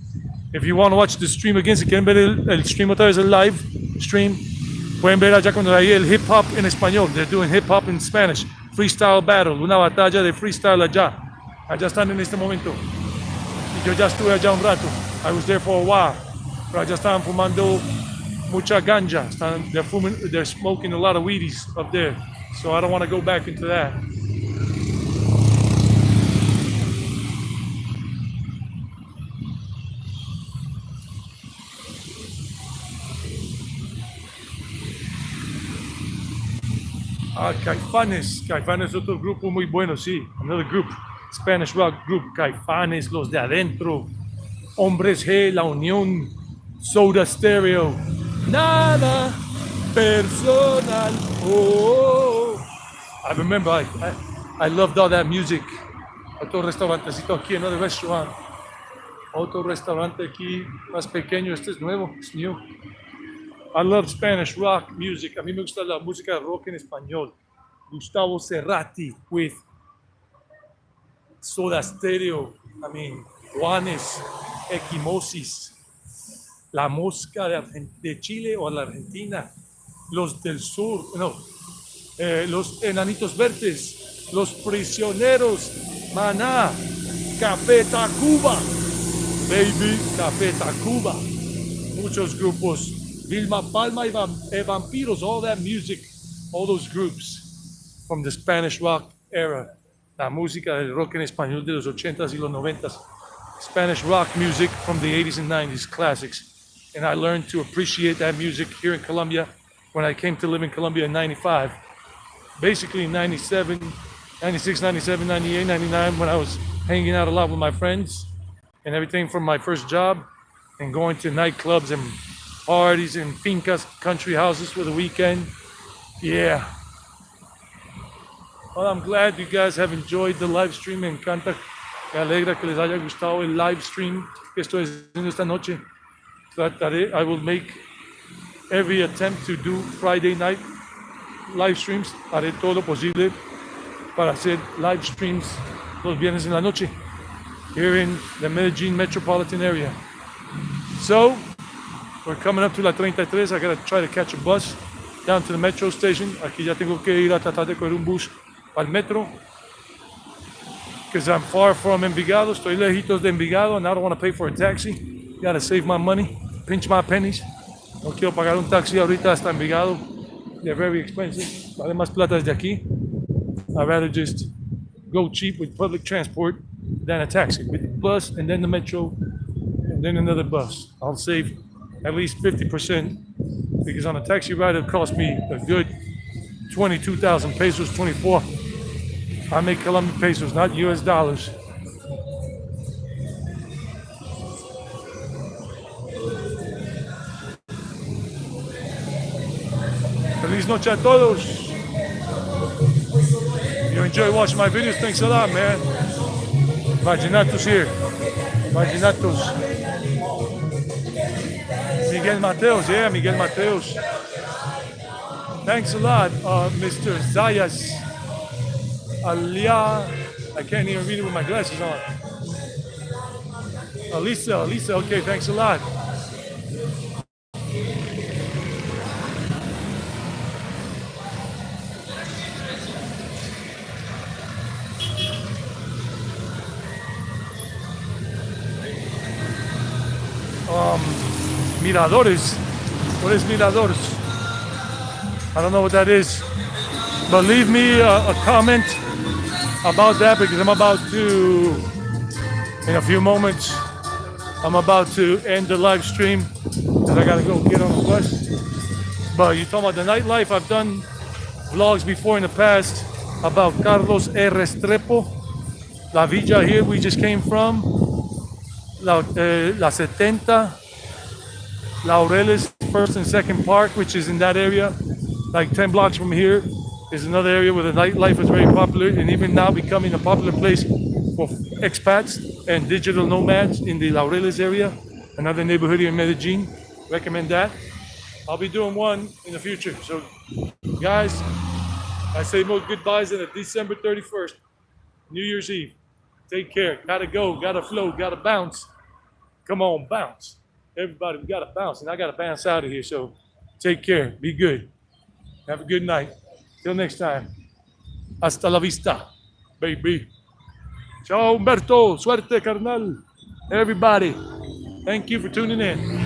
if you want to watch the stream again, si quieren ver el stream otra vez, el live stream, pueden ver allá cuando hay el hip hop en español. They're doing hip hop in Spanish. Freestyle battle, una batalla de freestyle allá. Allá están en este momento. Y yo ya estuve allá un rato. I was there for a while. Pero allá estaban fumando mucha ganja. They're smoking a lot of weedies up there. So I don't want to go back into that. Caifanes. Caifanes es otro grupo muy bueno, sí. Another group. Spanish rock group. Caifanes, Los de Adentro. Hombres G, La Unión. Soda Stereo. Nada personal. Oh. I remember I loved all that music. Otro restaurantecito aquí, another restaurant. Otro restaurante aquí, más pequeño. Este es nuevo, es new. I love Spanish rock music. A mí me gusta la música rock en español. Gustavo Cerati with Soda Stereo. I mean, Juanes, Equimosis, La Mosca de Chile o la Argentina, Los del Sur, no, Los Enanitos Verdes, Los Prisioneros, Maná, Café Tacuba, Baby, Café Tacuba, muchos grupos. Vilma Palma y Vampiros, all that music, all those groups from the Spanish rock era, la música del rock en español de los 80s y los 90s, Spanish rock music from the 80s and 90s, classics. And I learned to appreciate that music here in Colombia when I came to live in Colombia in 95. Basically in 97, 96, 97, 98, 99, when I was hanging out a lot with my friends and everything from my first job and going to nightclubs and parties in fincas, country houses for the weekend. Yeah. Well, I'm glad you guys have enjoyed the live stream. Me encanta, me alegra que les haya gustado el live stream que estoy haciendo esta noche. Trataré, I will make every attempt to do Friday night live streams. Haré todo lo posible para hacer live streams los viernes en la noche here in the Medellin metropolitan area. So, we're coming up to La 33. I gotta try to catch a bus down to the metro station. Aquí ya tengo que ir a tratar de coger un bus al metro. Because I'm far from Envigado. Estoy lejitos de Envigado and I don't want to pay for a taxi. Gotta save my money, pinch my pennies. No quiero pagar un taxi ahorita hasta Envigado. They're very expensive. Vale más plata desde aquí. I'd rather just go cheap with public transport than a taxi. With the bus and then the metro and then another bus. I'll save at least 50% because on a taxi ride it cost me a good 22,000 pesos, 24. I make Colombian pesos, not US dollars. Feliz noche a todos. You enjoy watching my videos? Thanks a lot, man. Vallenatos here. Vallenatos. Miguel Mateos, yeah, Miguel Mateos. Thanks a lot, Mr. Zayas. Alia, I can't even read it with my glasses on. Alisa, okay, thanks a lot. Miradores. What is Miradores? I don't know what that is. But leave me a comment about that because I'm about to, in a few moments, I'm about to end the live stream because I gotta go get on a bus. But you talking about the nightlife, I've done vlogs before in the past about Carlos R. Restrepo, La Villa here we just came from, La 70, Laureles First and Second Park, which is in that area, like 10 blocks from here, is another area where the nightlife is very popular and even now becoming a popular place for expats and digital nomads in the Laureles area, another neighborhood here in Medellin. Recommend that. I'll be doing one in the future. So, guys, I say more goodbyes on December 31st, New Year's Eve. Take care. Gotta go, gotta flow, gotta bounce. Come on, bounce. Everybody, we gotta bounce, and I gotta bounce out of here. So take care. Be good. Have a good night. Till next time. Hasta la vista, baby. Ciao, Humberto. Suerte, carnal. Everybody, thank you for tuning in.